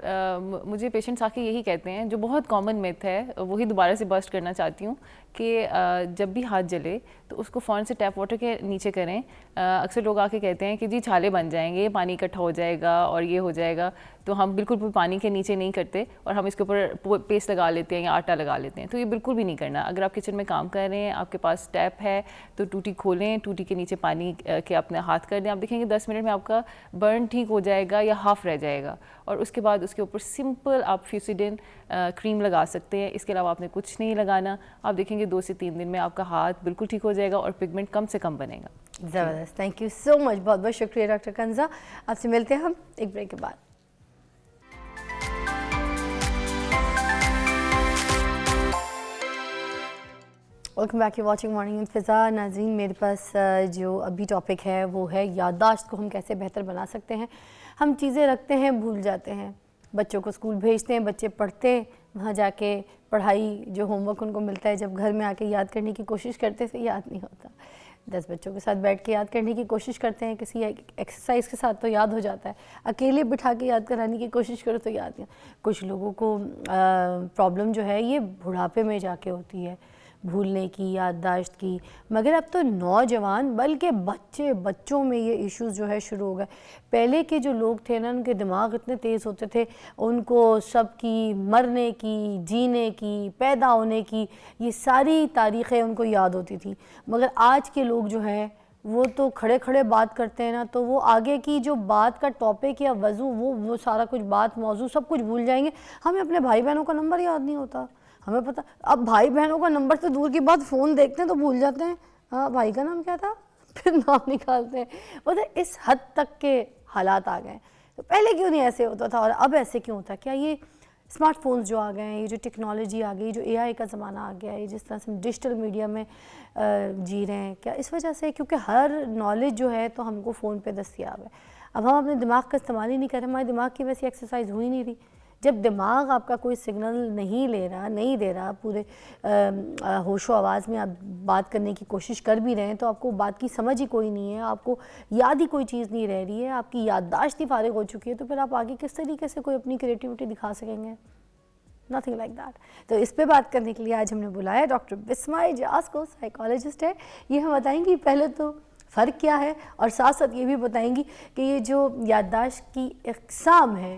مجھے پیشنٹس آ کے یہی کہتے ہیں, جو بہت کامن میتھ ہے وہی دوبارہ سے برسٹ کرنا چاہتی ہوں, کہ جب بھی ہاتھ جلے تو اس کو فوراً سے ٹیپ واٹر کے نیچے کریں. اکثر لوگ آ کے کہتے ہیں کہ جی چھالے بن جائیں گے, پانی اکٹھا ہو جائے گا اور یہ ہو جائے گا, تو ہم بالکل پانی کے نیچے نہیں کرتے اور ہم اس کے اوپر پیسٹ لگا لیتے ہیں یا آٹا لگا لیتے ہیں. تو یہ بالکل بھی نہیں کرنا. اگر آپ کچن میں کام کر رہے ہیں, آپ کے پاس ٹیپ ہے, تو ٹوٹی کھولیں, ٹوٹی کے نیچے پانی کے اپنے ہاتھ کر دیں. آپ دیکھیں گے 10 منٹ میں آپ کا برن ٹھیک ہو جائے گا یا ہاف رہ جائے گا. اور اس کے بعد اس کے اوپر سمپل آپ فیوسیڈن کریم لگا سکتے ہیں. اس کے علاوہ آپ نے کچھ نہیں لگانا. آپ دیکھیں گے 2 سے 3 دن میں آپ کا ہاتھ بالکل ٹھیک ہو جائے گا اور پگمنٹ کم سے کم بنے گا. زبردست, تھینک یو سو مچ, بہت بہت شکریہ ڈاکٹر کنزا. آپ سے ملتے ہیں ہم ایک بریک کے بعد. Welcome back, you watching morning with فضا. ناظرین, میرے پاس جو ابھی ٹاپک ہے وہ ہے یادداشت کو ہم کیسے بہتر بنا سکتے ہیں. ہم چیزیں رکھتے ہیں, بھول جاتے ہیں. بچوں کو اسکول بھیجتے ہیں, بچے پڑھتے ہیں, وہاں جا کے پڑھائی جو ہوم ورک ان کو ملتا ہے, جب گھر میں آ کے یاد کرنے کی کوشش کرتے تو یاد نہیں ہوتا. 10 بچوں کے ساتھ بیٹھ کے یاد کرنے کی کوشش کرتے ہیں, کسی ایکسرسائز کے ساتھ تو یاد ہو جاتا ہے, اکیلے بٹھا کے یاد کرانے کی کوشش کرو تو یاد نہیں. کچھ لوگوں کو پرابلم جو ہے یہ بڑھاپے میں جا کے ہوتی ہے, بھولنے کی, یادداشت کی. مگر اب تو نوجوان بلکہ بچوں میں یہ ایشوز جو ہے شروع ہو گئے. پہلے کے جو لوگ تھے نا, ان کے دماغ اتنے تیز ہوتے تھے, ان کو سب کی مرنے کی, جینے کی, پیدا ہونے کی, یہ ساری تاریخیں ان کو یاد ہوتی تھیں. مگر آج کے لوگ جو ہیں وہ تو کھڑے کھڑے بات کرتے ہیں نا, تو وہ آگے کی جو بات کا ٹاپک یا وضو وہ سارا کچھ بات موضوع سب کچھ بھول جائیں گے. ہمیں اپنے بھائی بہنوں کا نمبر یاد نہیں ہوتا. ہمیں پتہ, اب بھائی بہنوں کا نمبر تو دور کی بات, فون دیکھتے ہیں تو بھول جاتے ہیں. ہاں بھائی کا نام کیا تھا, پھر نام نکالتے ہیں. مطلب اس حد تک کے حالات آ گئے. تو پہلے کیوں نہیں ایسے ہوتا تھا اور اب ایسے کیوں ہوتا ہے؟ کیا یہ اسمارٹ فونز جو آ گئے ہیں, یہ جو ٹیکنالوجی آ گئی, جو اے آئی کا زمانہ آ گیا ہے, جس طرح سے ہم ڈیجیٹل میڈیا میں جی رہے ہیں, کیا اس وجہ سے؟ کیونکہ ہر نالج جو ہے تو ہم کو فون پہ دستیاب ہے. اب ہم اپنے دماغ کا استعمال ہی نہیں کر رہے, ہمارے دماغ کی ویسی ایکسرسائز ہوئی نہیں رہی. جب دماغ آپ کا کوئی سگنل نہیں دے رہا, پورے ہوش و آواز میں آپ بات کرنے کی کوشش کر بھی رہے ہیں, تو آپ کو بات کی سمجھ ہی کوئی نہیں ہے, آپ کو یاد ہی کوئی چیز نہیں رہ رہی ہے, آپ کی یادداشت ہی فارغ ہو چکی ہے, تو پھر آپ آگے کس طریقے سے کوئی اپنی کریٹیوٹی دکھا سکیں گے؟ Nothing like that. تو اس پہ بات کرنے کے لیے آج ہم نے بلایا ڈاکٹر بسمہ اعجاز کو, سائیکالوجسٹ ہے. یہ ہم بتائیں گی پہلے تو فرق کیا ہے, اور ساتھ ساتھ یہ بھی بتائیں گی کہ یہ جو یادداشت کی اقسام ہے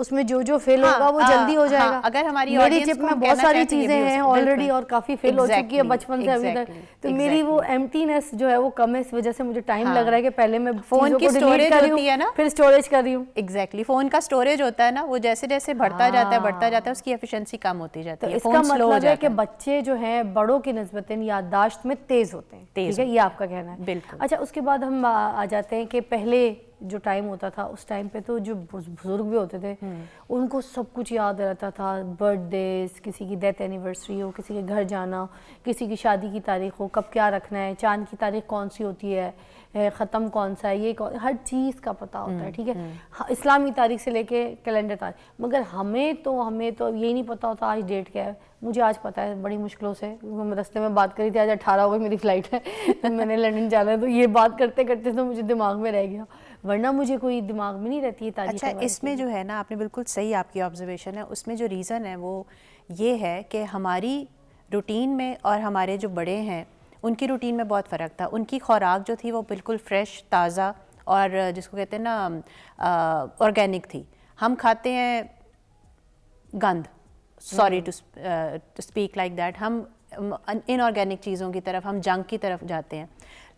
اس میں جو فل ہوگا وہ جلدی ہو جائے گا. اگر ہماری میری چپ میں بہت ساری چیزیں ہیں آلریڈی اور کافی فل ہو چکی ہے بچپن سے ابھی تک, تو میری وہ ایمٹینس جو ہے وہ کم ہے, اس وجہ سے مجھے ٹائم لگ رہا ہے کہ پہلے میں فون کی اسٹوریج ہوتی ہے نا, پھر اسٹوریج کر رہی ہوں. ایگزیکٹلی, فون کا اسٹوریج ہوتا ہے نا, وہ جیسے جیسے بڑھتا جاتا ہے اس کی ایفیشنسی کم ہوتی جاتی ہے. اس کا مطلب ہے کہ بچے جو ہیں بڑوں کی نسبتاً یادداشت میں تیز ہوتے ہیں, ٹھیک ہے, یہ آپ کا کہنا ہے. بالکل. اچھا, اس کے بعد ہم آ جاتے ہیں کہ پہلے جو ٹائم ہوتا تھا اس ٹائم پہ تو جو بزرگ بھی ہوتے تھے ان کو سب کچھ یاد رہتا تھا, برتھ ڈیز, کسی کی ڈیتھ اینیورسری ہو, کسی کے گھر جانا, کسی کی شادی کی تاریخ ہو, کب کیا رکھنا ہے, چاند کی تاریخ کون سی ہوتی ہے, ختم کون سا ہے, یہ ہر چیز کا پتہ ہوتا ہے, ٹھیک ہے, اسلامی تاریخ سے لے کے کیلنڈر تاریخ. مگر ہمیں تو یہی نہیں پتہ ہوتا آج ڈیٹ کیا ہے. مجھے آج پتہ ہے بڑی مشکلوں سے, ہم رستے میں بات کری تھی, آج 18 ہوئے میری فلائٹ ہے, میں نے لنڈن جانا ہے, تو یہ بات کرتے کرتے تو مجھے دماغ میں رہ گیا, ورنہ مجھے کوئی دماغ میں نہیں رہتی ہے تاریخ. اچھا, اس میں جو ہے نا, آپ نے بالکل صحیح, آپ کی آبزرویشن ہے, اس میں جو ریزن ہے وہ یہ ہے کہ ہماری روٹین میں اور ہمارے جو بڑے ہیں ان کی روٹین میں بہت فرق تھا. ان کی خوراک جو تھی وہ بالکل فریش, تازہ اور جس کو کہتے ہیں نا آرگینک تھی. ہم کھاتے ہیں گند, sorry to speak like that, ہم ان آرگینک چیزوں کی طرف, ہم جنک کی طرف جاتے ہیں.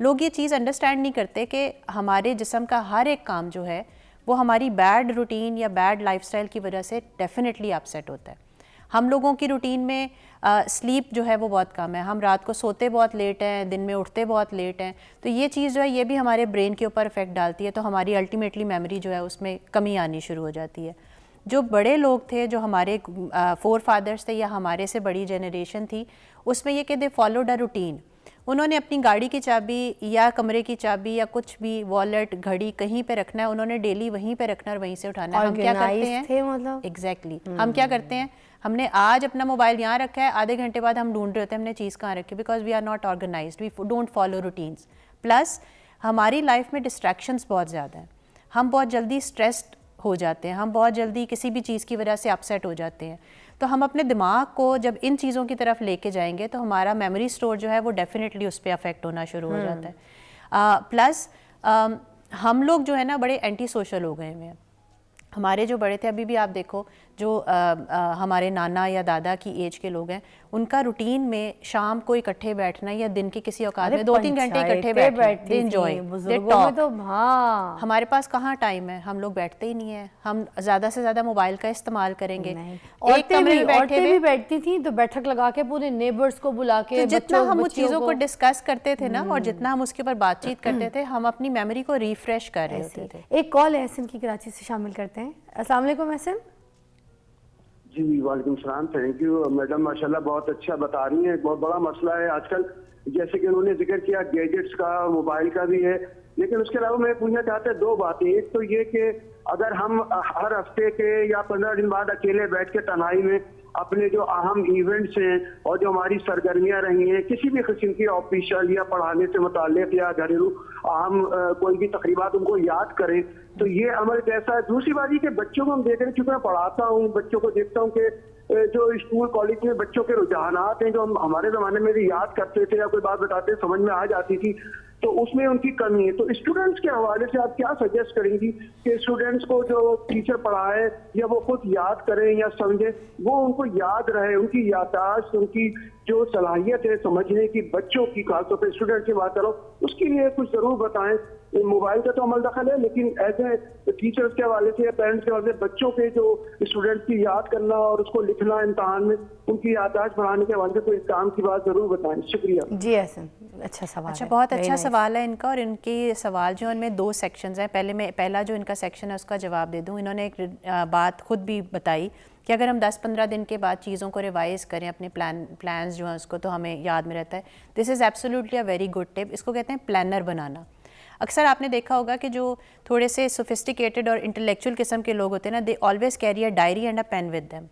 لوگ یہ چیز انڈرسٹینڈ نہیں کرتے کہ ہمارے جسم کا ہر ایک کام جو ہے وہ ہماری بیڈ روٹین یا بیڈ لائف سٹائل کی وجہ سے ڈیفینیٹلی اپسیٹ ہوتا ہے. ہم لوگوں کی روٹین میں سلیپ جو ہے وہ بہت کم ہے, ہم رات کو سوتے بہت لیٹ ہیں, دن میں اٹھتے بہت لیٹ ہیں, تو یہ چیز جو ہے یہ بھی ہمارے برین کے اوپر افیکٹ ڈالتی ہے, تو ہماری الٹیمیٹلی میموری جو ہے اس میں کمی آنی شروع ہو جاتی ہے. جو بڑے لوگ تھے, جو ہمارے فور فادرس تھے یا ہمارے سے بڑی جنریشن تھی, اس میں یہ کہ دے فالوڈ اے روٹین. انہوں نے اپنی گاڑی کی چابی یا کمرے کی چابی یا کچھ بھی, والیٹ, گھڑی کہیں پہ رکھنا ہے, انہوں نے ڈیلی وہیں پہ رکھنا ہے اور وہیں سے اٹھانا ہے. ہم کیا کرتے ہیں, ایگزیکٹلی, ہم کیا کرتے ہیں, ہم نے آج اپنا موبائل یہاں رکھا ہے, آدھے گھنٹے بعد ہم ڈھونڈ رہے ہوتے ہیں ہم نے چیز کہاں رکھی, because we are not organized, we don't follow routines. Plus ہماری لائف میں ڈسٹریکشنس بہت زیادہ ہیں, ہم بہت جلدی اسٹریسڈ ہو جاتے ہیں, ہم بہت جلدی کسی بھی چیز کی وجہ سے اپسیٹ ہو جاتے ہیں. تو ہم اپنے دماغ کو جب ان چیزوں کی طرف لے کے جائیں گے تو ہمارا میموری اسٹور جو ہے وہ ڈیفینیٹلی اس پہ افیکٹ ہونا شروع ہو جاتا ہے. پلس ہم لوگ جو ہے نا بڑے اینٹی سوشل ہو گئے ہیں. ہمارے جو بڑے تھے, ابھی بھی آپ دیکھو جو ہمارے نانا یا دادا کی ایج کے لوگ ہیں, ان کا روٹین میں شام کو اکٹھے بیٹھنا یا دن کے کسی اوقات میں 2-3 گھنٹے اکٹھے بیٹھنا, دے انجوائے, دے ٹاک. ہمارے پاس کہاں ٹائم ہے, ہم لوگ بیٹھتے ہی نہیں ہیں, ہم زیادہ سے زیادہ موبائل کا استعمال کریں گے. ایک کمرے میں عورتیں بھی بیٹھتی تھیں تو بیٹھک لگا کے پورے نیبرز کو بلا کے, جتنا ہم اس چیزوں کو ڈسکس کرتے تھے نا اور جتنا ہم اس کے اوپر بات چیت کرتے تھے, ہم اپنی میموری کو ریفریش کر رہے ہوتے تھے. ایک کال ہے احسن کی کراچی سے, شامل کرتے ہیں. السلام علیکم احسن. جی وعلیکم السلام, تھینک یو میڈم, ماشاء اللہ بہت اچھا بتا رہی ہیں. بہت بڑا مسئلہ ہے آج کل, جیسے کہ انہوں نے ذکر کیا گیجٹس کا, موبائل کا بھی ہے, لیکن اس کے علاوہ میں پوچھنا چاہتا ہوں 2 باتیں. ایک تو یہ کہ اگر ہم ہر ہفتے کے یا 15 دن بعد اکیلے بیٹھ کے تنہائی میں اپنے جو اہم ایونٹس ہیں اور جو ہماری سرگرمیاں رہی ہیں کسی بھی قسم کی آفیشیل یا پڑھانے سے متعلق یا گھریلو اہم کوئی بھی تقریبات ان کو یاد کریں, تو یہ عمل کیسا ہے. دوسری بات یہ کہ بچوں کو ہم دیکھ رہے ہیں, چونکہ میں پڑھاتا ہوں, بچوں کو دیکھتا ہوں کہ جو اسکول کالج میں بچوں کے رجحانات ہیں جو ہم ہمارے زمانے میں بھی یاد کرتے تھے یا کوئی بات بتاتے سمجھ میں آ جاتی تھی, تو اس میں ان کی کمی ہے. تو اسٹوڈنٹس کے حوالے سے آپ کیا سجیسٹ کریں گی کہ اسٹوڈنٹس کو جو ٹیچر پڑھائے یا وہ خود یاد کریں یا سمجھیں, وہ ان کو یاد رہے, ان کی یادداشت, ان کی جو صلاحیت ہے سمجھنے کی بچوں کی, خاص طور پہ اسٹوڈنٹ کی بات کرو, اس کے لیے کچھ ضرور بتائیں. موبائل کا تو عمل دخل ہے, لیکن ایز اے ٹیچرس کے حوالے سے یا پیرنٹس کے حوالے سے بچوں کے جو اسٹوڈنٹ کی یاد کرنا اور اس کو لکھنا امتحان میں, ان کی یادداشت بڑھانے کے حوالے سے کوئی کام کی بات ضرور بتائیں. شکریہ. جی احسن, اچھا سوال. اچھا, بہت اچھا سوال ہے ان کا, اور ان کے سوال جو ان میں 2 سیکشنز ہیں. پہلا جو ان کا سیکشن ہے اس کا جواب دے دوں. انہوں نے ایک بات خود بھی بتائی کہ اگر ہم 10-15 دن کے بعد چیزوں کو ریوائز کریں, اپنے پلانز جو ہیں اس کو, تو ہمیں یاد میں رہتا ہے. This is absolutely a very good tip. اس کو کہتے ہیں پلانر بنانا. اکثر آپ نے دیکھا ہوگا کہ جو تھوڑے سے سوفسٹیکیٹڈ اور انٹلیکچوئل قسم کے لوگ ہوتے ہیں نا, they always carry a diary and a pen with them.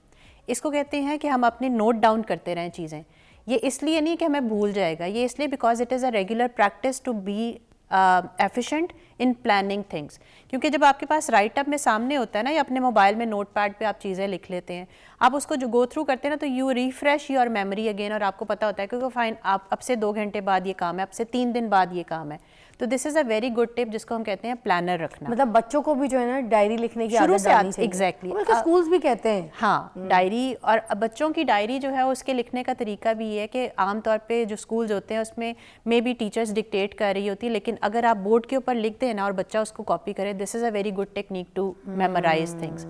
اس کو کہتے ہیں کہ ہم اپنے نوٹ ڈاؤن کرتے رہیں چیزیں. یہ اس لیے نہیں کہ ہمیں بھول جائے گا, یہ اس لیے because it is a regular practice to be efficient in planning things. کیونکہ جب آپ کے پاس رائٹ اپ میں سامنے ہوتا ہے نا یا اپنے موبائل میں نوٹ پیڈ پہ آپ چیزیں لکھ لیتے ہیں, آپ اس کو جو گو تھرو کرتے ہیں نا تو you refresh your memory again, اور آپ کو پتہ ہوتا ہے کیونکہ فائن آپ اب سے 2 گھنٹے بعد یہ کام ہے, اب سے 3 دن بعد یہ کام ہے. تو دس از اے ویری گڈ ٹپ جس کو ہم کہتے ہیں پلانر رکھنا. مطلب بچوں کو بھی جو ہے نا ڈائری لکھنے کی شروع عادت سے ڈالنی چاہیے. ایگزیکٹلی بلکہ اسکولز بھی کہتے ہیں. ہاں ڈائری, اور بچوں کی ڈائری جو ہے اس کے لکھنے کا طریقہ بھی یہ ہے کہ عام طور پہ جو اسکولز ہوتے ہیں اس میں مے بی ٹیچرز ڈکٹیٹ کر رہی ہوتی ہے, لیکن اگر آپ بورڈ کے اوپر لکھ دیں نا اور بچہ اس کو کاپی کرے, this is a very good technique to memorize things.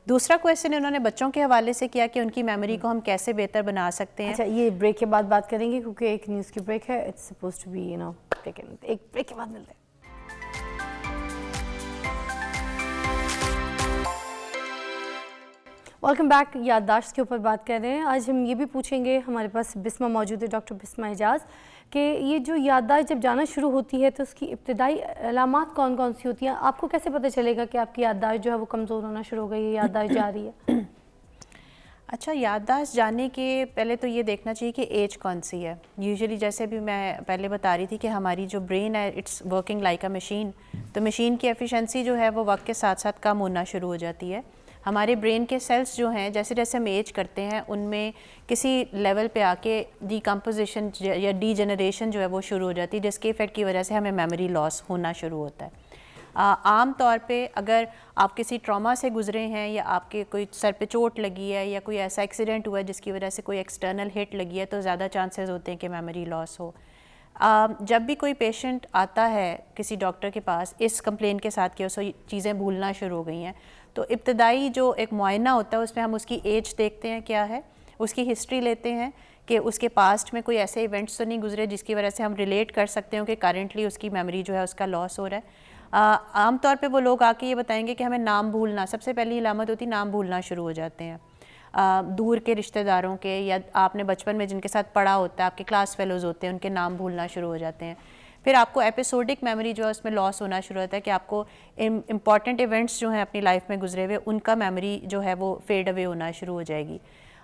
دوسرا کویشچن انہوں نے بچوں کے حوالے سے کیا کہ ان کی میموری کو ہم کیسے بہتر بنا سکتے ہیں. اچھا یہ بریک کے بعد بات کریں گے کیونکہ ایک نیوز کی بریک ہے, اٹس سپوز ٹو بی ایک بریک کے بعد ملتے ہیں. Welcome back. یادداشت کے اوپر بات کر رہے ہیں. آج ہم یہ بھی پوچھیں گے, ہمارے پاس بسمہ موجود ہے, ڈاکٹر بسمہ اعجاز, کہ یہ جو یادداشت جب جانا شروع ہوتی ہے تو اس کی ابتدائی علامات کون کون سی ہوتی ہیں؟ آپ کو کیسے پتہ چلے گا کہ آپ کی یادداشت جو ہے وہ کمزور ہونا شروع ہو گئی ہے, یادداشت جا رہی ہے؟ اچھا, یادداشت جانے کے پہلے تو یہ دیکھنا چاہیے کہ ایج کون سی ہے. یوزلی جیسے بھی میں پہلے بتا رہی تھی کہ ہماری جو برین ہے it's working like a machine, تو مشین کی ایفیشنسی جو ہے وہ وقت کے ساتھ ساتھ کم ہونا شروع ہو جاتی ہے. ہمارے برین کے سیلز جو ہیں جیسے جیسے ہم ایج کرتے ہیں ان میں کسی لیول پہ آ کے ڈی کمپوزیشن یا ڈی جنریشن جو ہے وہ شروع ہو جاتی ہے, جس کے ایفیکٹ کی وجہ سے ہمیں میموری لاس ہونا شروع ہوتا ہے. عام طور پہ اگر آپ کسی ٹراما سے گزرے ہیں یا آپ کے کوئی سر پہ چوٹ لگی ہے یا کوئی ایسا ایکسیڈنٹ ہوا ہے جس کی وجہ سے کوئی ایکسٹرنل ہٹ لگی ہے, تو زیادہ چانسز ہوتے ہیں کہ میموری لاس ہو. جب بھی کوئی پیشنٹ آتا ہے کسی ڈاکٹر کے پاس اس کمپلین کے ساتھ کہ اسے چیزیں بھولنا شروع ہو گئی ہیں, تو ابتدائی جو ایک معائنہ ہوتا ہے اس میں ہم اس کی ایج دیکھتے ہیں کیا ہے, اس کی ہسٹری لیتے ہیں کہ اس کے پاسٹ میں کوئی ایسے ایونٹس تو نہیں گزرے جس کی وجہ سے ہم ریلیٹ کر سکتے ہوں کہ کرنٹلی اس کی میموری جو ہے اس کا لاس ہو رہا ہے. عام طور پہ وہ لوگ آ کے یہ بتائیں گے کہ ہمیں نام بھولنا, سب سے پہلی علامت ہوتی ہے نام بھولنا شروع ہو جاتے ہیں. دور کے رشتہ داروں کے یا آپ نے بچپن میں جن کے ساتھ پڑھا ہوتا ہے, آپ کے کلاس فیلوز ہوتے ہیں, ان کے نام بھولنا شروع ہو جاتے ہیں. پھر آپ کو ایپیسوڈک میموری جو ہے اس میں لاس ہونا شروع ہوتا ہے کہ آپ کو امپورٹنٹ ایونٹس جو ہیں اپنی لائف میں گزرے ہوئے ان کا میموری جو ہے وہ فیڈ اوے ہونا شروع ہو جائے گی.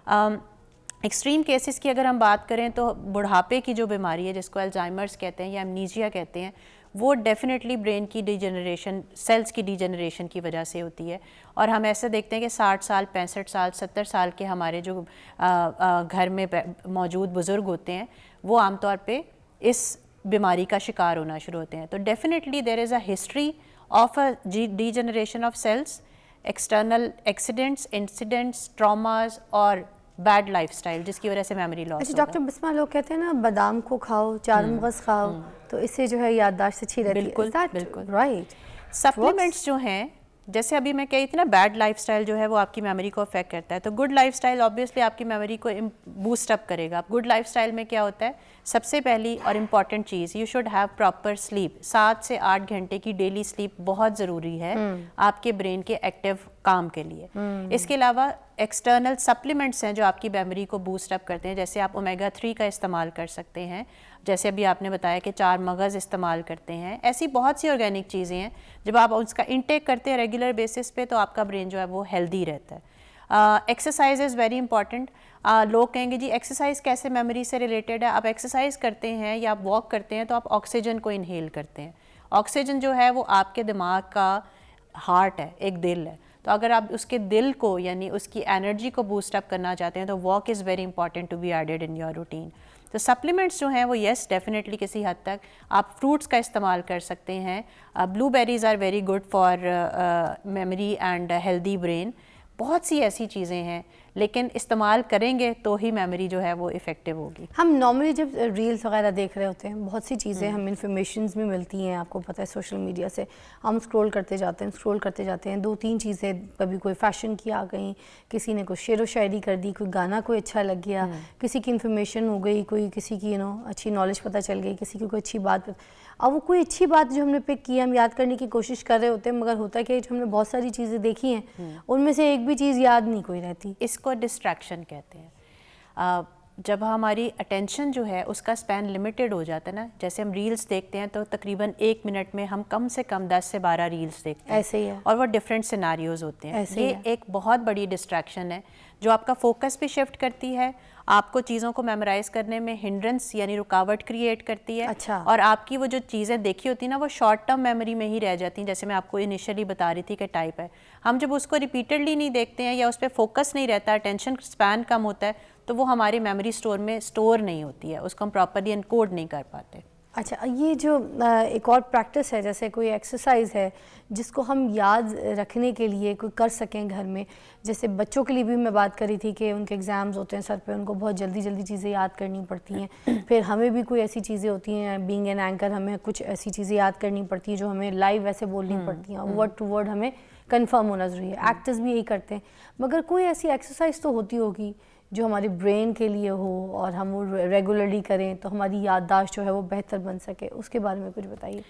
ایکسٹریم کیسز کی اگر ہم بات کریں تو بڑھاپے کی جو بیماری ہے جس کو الزائمرز کہتے ہیں یا امنیزیا کہتے ہیں, وہ ڈیفینیٹلی برین کی ڈی جنریشن, سیلز کی ڈی جنریشن کی وجہ سے ہوتی ہے. اور ہم ایسے دیکھتے ہیں کہ 60 سال 65 سال 70 سال کے ہمارے جو گھر میں موجود بزرگ ہوتے ہیں وہ عام طور پہ اس بیماری کا شکار ہونا شروع ہوتے ہیں. تو definitely there is a history of a degeneration of cells, external accidents, incidents, traumas اور بیڈ لائف سٹائل جس کی وجہ سے میموری لاس. اچھا ڈاکٹر بسمہ, لوگ کہتے ہیں نا بادام کو کھاؤ, 4 مغز کھاؤ, تو اس سے جو ہے یادداشت اچھی رہتی ہے. بالکل بالکل رائٹ. سپلیمنٹس جو ہیں جیسے ابھی میں کہی تھی نا, بیڈ لائف سٹائل جو ہے وہ آپ کی میموری کو افیکٹ کرتا ہے, تو گڈ لائف سٹائل آبویسلی آپ کی میموری کو بوسٹ اپ کرے گا. گڈ لائف سٹائل میں کیا ہوتا ہے, سب سے پہلی اور امپورٹنٹ چیز, you should have proper sleep. 7 سے 8 گھنٹے کی ڈیلی سلیپ بہت ضروری ہے آپ کے برین کے ایکٹیو کام کے لیے. اس کے علاوہ ایکسٹرنل سپلیمنٹس ہیں جو آپ کی میموری کو بوسٹ اپ کرتے ہیں, جیسے آپ اومیگا 3 کا استعمال کر سکتے ہیں, جیسے ابھی آپ نے بتایا کہ 4 مغز استعمال کرتے ہیں. ایسی بہت سی آرگینک چیزیں ہیں جب آپ اس کا انٹیک کرتے ہیں ریگولر بیسس پہ تو آپ کا برین جو ہے وہ ہیلدی رہتا ہے. Exercise is very important. لوگ کہیں گے جی ایکسرسائز کیسے میموری سے ریلیٹڈ ہے. آپ ایکسرسائز کرتے ہیں یا آپ واک کرتے ہیں تو آپ آکسیجن کو انہیل کرتے ہیں. آکسیجن جو ہے وہ آپ کے دماغ کا ہارٹ ہے, ایک دل ہے, تو اگر آپ اس کے دل کو یعنی اس کی انرجی کو بوسٹ اپ کرنا چاہتے ہیں تو walk is very important to be added in your routine. تو سپلیمنٹس جو ہیں وہ یس ڈیفینیٹلی کسی حد تک آپ فروٹس کا استعمال کر سکتے ہیں. Blue berries are very good for memory and healthy brain. بہت سی ایسی چیزیں ہیں لیکن استعمال کریں گے تو ہی میموری جو ہے وہ افیکٹو ہوگی. ہم نارملی جب ریلز وغیرہ دیکھ رہے ہوتے ہیں, بہت سی چیزیں ہم انفارمیشنز بھی ملتی ہیں, آپ کو پتہ ہے سوشل میڈیا سے ہم اسکرول کرتے جاتے ہیں 2-3 چیزیں, کبھی کوئی فیشن کی آ گئیں, کسی نے کوئی شعر و شاعری کر دی, کوئی گانا کوئی اچھا لگ گیا, کسی کی انفارمیشن ہو گئی, کوئی کسی کی اچھی نالج پتہ چل گئی, کسی کی کوئی اچھی بات. اب وہ کوئی اچھی بات جو ہم نے پک کی, ہم یاد کرنے کی کوشش کر رہے ہوتے ہیں, مگر ہوتا ہے کہ جو ہم نے بہت ساری چیزیں دیکھی ہیں ان میں سے ایک بھی چیز یاد نہیں کوئی رہتی. اس کو ڈسٹریکشن کہتے ہیں. جب ہماری اٹینشن جو ہے اس کا اسپین لمیٹڈ ہو جاتا ہے نا, جیسے ہم ریلز دیکھتے ہیں تو تقریباً 1 منٹ میں ہم کم سے کم 10 سے 12 ریلز دیکھتے ہیں, ایسے ہی ہے, اور وہ ڈفرینٹ سیناریوز ہوتے ہیں. یہ ایک بہت بڑی ڈسٹریکشن ہے جو آپ کا فوکس بھی شفٹ کرتی ہے, آپ کو چیزوں کو میمورائز کرنے میں ہنڈرنس یعنی رکاوٹ کریٹ کرتی ہے. اچھا. اور آپ کی وہ جو چیزیں دیکھی ہوتی ہیں نا وہ شارٹ ٹرم میموری میں ہی رہ جاتی ہیں. جیسے میں آپ کو انیشلی بتا رہی تھی کہ ٹائپ ہے, ہم جب اس کو ریپیٹڈلی نہیں دیکھتے ہیں یا اس پہ فوکس نہیں رہتا, اٹینشن اسپین کم ہوتا ہے, تو وہ ہماری میموری اسٹور میں اسٹور نہیں ہوتی ہے, اس کو ہم پراپرلی انکوڈ نہیں کر پاتے. اچھا, یہ جو ایک اور پریکٹس ہے, جیسے کوئی ایکسرسائز ہے جس کو ہم یاد رکھنے کے لیے کوئی کر سکیں گھر میں, جیسے بچوں کے لیے بھی میں بات کری تھی کہ ان کے ایگزامز ہوتے ہیں سر پہ, ان کو بہت جلدی جلدی چیزیں یاد کرنی پڑتی ہیں, پھر ہمیں بھی کوئی ایسی چیزیں ہوتی ہیں, بینگ این اینکر ہمیں کچھ ایسی چیزیں یاد کرنی پڑتی ہیں جو ہمیں لائیو ایسے بولنی پڑتی ہیں, ورڈ ٹو ورڈ ہمیں کنفرم ہونا ضروری ہے. ایکٹرز بھی یہی کرتے ہیں, مگر کوئی ایسی ایکسرسائز تو ہوتی ہوگی جو ہماری برین کے لیے ہو اور ہم وہ ریگولرلی کریں تو ہماری یادداشت جو ہے وہ بہتر بن سکے, اس کے بارے میں کچھ بتائیے.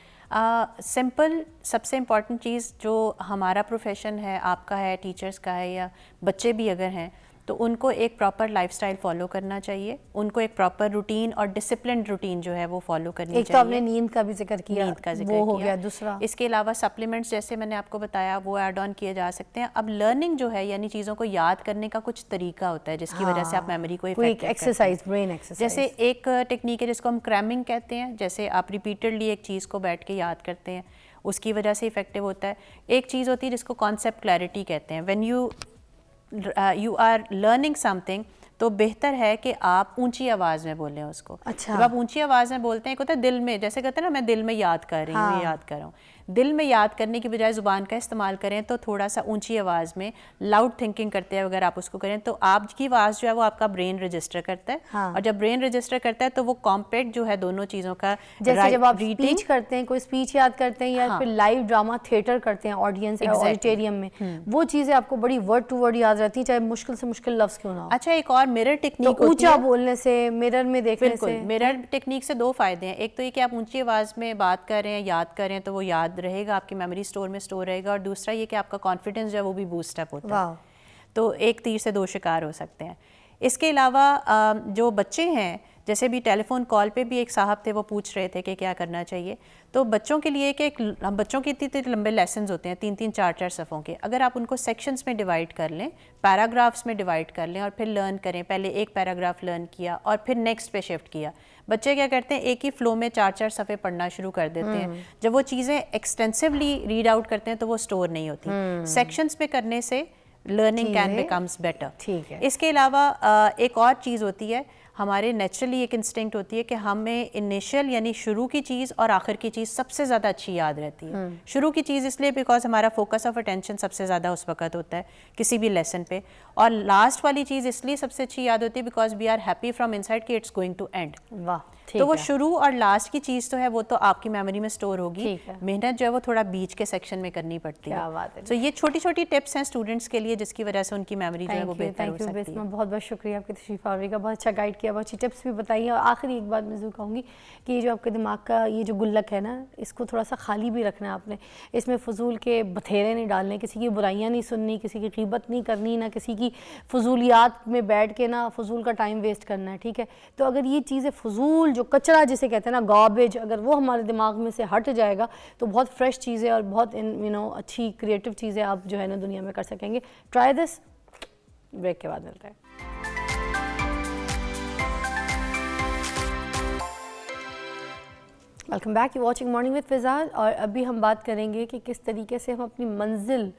سمپل سب سے امپورٹنٹ چیز جو ہمارا پروفیشن ہے, آپ کا ہے, ٹیچرز کا ہے, یا بچے بھی اگر ہیں تو ان کو ایک پراپر لائف سٹائل فالو کرنا چاہیے, ان کو ایک پراپر روٹین اور ڈسپلنڈ روٹین جو ہے وہ فالو کرنی چاہیے. ایک تو آپ نے نیند کا بھی ذکر کیا, نیند کا ذکر وہ ہو کیا. گیا. دوسرا اس کے علاوہ سپلیمنٹس جیسے میں نے آپ کو بتایا وہ ایڈ آن کیے جا سکتے ہیں. اب لرننگ جو ہے یعنی چیزوں کو یاد کرنے کا کچھ طریقہ ہوتا ہے جس کی وجہ سے آپ میموری کو کوئی ایک ایکسرسائز, برین ایکسرسائز, جیسے ایک ٹیکنیک ہے جس کو ہم کریمنگ کہتے ہیں, جیسے آپ ریپیٹڈلی ایک چیز کو بیٹھ کے یاد کرتے ہیں, اس کی وجہ سے افیکٹو ہوتا ہے. ایک چیز ہوتی ہے جس کو کانسیپٹ کلیئرٹی کہتے ہیں. When you are learning something تو بہتر ہے کہ آپ اونچی آواز میں بولیں اس کو. جب آپ اونچی آواز میں بولتے ہیں, ایک ہوتا ہے دل میں, جیسے کہتے ہیں نا میں دل میں یاد کر رہی ہوں, یاد کر رہا ہوں. دل میں یاد کرنے کی بجائے زبان کا استعمال کریں تو تھوڑا سا اونچی آواز میں لاؤڈ تھنکنگ کرتے ہیں اگر آپ اس کو کریں تو آپ کی آواز جو ہے وہ آپ کا برین رجسٹر کرتا ہے, اور جب برین رجسٹر کرتا ہے تو وہ کمپیکٹ جو ہے دونوں چیزوں کا, جیسے جب آپ اسپیچ کرتے ہیں, کوئی اسپیچ یاد کرتے ہیں یا پھر لائیو ڈرامہ تھیٹر کرتے ہیں آڈینس آڈیٹوریم میں, وہ چیزیں آپ کو بڑی ورڈ ٹو ورڈ یاد رہتی ہیں چاہے مشکل سے مشکل لفظ کیوں نہ ہو. اچھا, ایک اور مرر ٹیکنیک, اونچا بولنے سے, مرر میں دیکھنے سے. بالکل, مرر ٹیکنیک سے دو فائدے ہیں. ایک تو یہ کہ آپ اونچی آواز میں بات کر رہے ہیں, یاد کر رہے ہیں تو وہ یاد رہے گا, آپ کی میموری اسٹور میں اسٹور رہے گا, اور دوسرا یہ کہ آپ کا کانفیڈنس جو ہے وہ بھی بوسٹ اپ ہوتا ہے. تو ایک تیر سے دو شکار ہو سکتے ہیں. اس کے علاوہ جو بچے ہیں, جیسے بھی ٹیلی فون کال پہ بھی ایک صاحب تھے وہ پوچھ رہے تھے کہ کیا کرنا چاہیے, تو بچوں کے لیے کہ بچوں کے اتنے لمبے لیسنز ہوتے ہیں 3-3 4-4 صفحوں کے, اگر آپ ان کو سیکشنز میں ڈیوائڈ کر لیں, پیراگرافس میں ڈیوائڈ کر لیں اور پھر لرن کریں, پہلے ایک پیراگراف لرن کیا اور پھر نیکسٹ پہ شفٹ کیا. بچے کیا کرتے ہیں, ایک ہی فلو میں 4-4 صفحے پڑھنا شروع کر دیتے ہیں. جب وہ چیزیں ایکسٹینسولی ریڈ آؤٹ کرتے ہیں تو وہ اسٹور نہیں ہوتی. سیکشنز پہ کرنے سے لرننگ کین بیکمز بیٹر. اس کے علاوہ ایک اور چیز ہوتی ہے, ہمارے نیچرلی ایک انسٹنکٹ ہوتی ہے کہ ہمیں انیشیل یعنی شروع کی چیز اور آخر کی چیز سب سے زیادہ اچھی یاد رہتی ہے. شروع کی چیز اس لیے بیکاز ہمارا فوکس آف اٹینشن سب سے زیادہ اس وقت ہوتا ہے کسی بھی لیسن پہ, اور لاسٹ والی چیز اس لیے سب سے اچھی یاد ہوتی ہے because we are happy from inside کہ اٹس گوئنگ ٹو اینڈ. تو وہ شروع اور لاسٹ کی چیز تو ہے وہ تو آپ کی میموری میں اسٹور ہوگی, محنت جو ہے وہ تھوڑا بیچ کے سیکشن میں کرنی پڑتی ہے. تو یہ چھوٹی چھوٹی ٹپس ہیں اسٹوڈنٹس کے لیے جس کی وجہ سے ان کی میموری جو ہے وہ بہتر ہو سکتی ہے. بہت بہت شکریہ آپ کی تشریف آوری کا, بہت اچھا گائیڈ کیا, بہت اچھی ٹپس بھی بتائی. اور آخری ایک بات میں ضرور کہوں گی کہ یہ جو آپ کے دماغ کا یہ جو گلک ہے نا, اس کو تھوڑا سا خالی بھی رکھنا ہے آپ نے. اس میں فضول کے بتھیرے نہیں ڈالنے, کسی کی برائیاں نہیں سننی, کسی کی غیبت نہیں کرنی, نہ کسی کی فضولیات میں بیٹھ کے نہ فضول کا ٹائم ویسٹ کرنا ہے, ٹھیک ہے. تو اگر یہ چیزیں فضول جو کچرا جسے کہتے ہیں نا, گاربیج, اگر وہ ہمارے دماغ میں سے ہٹ جائے گا تو بہت فریش چیزیں اور بہت اچھی کریٹو چیزیں آپ جو ہے نا دنیا میں کر سکیں گے. Try this. بریک کے بعد ملتا ہے. Welcome back, you watching morning with فضا. اور ابھی ہم بات کریں گے کہ کس طریقے سے ہم اپنی منزل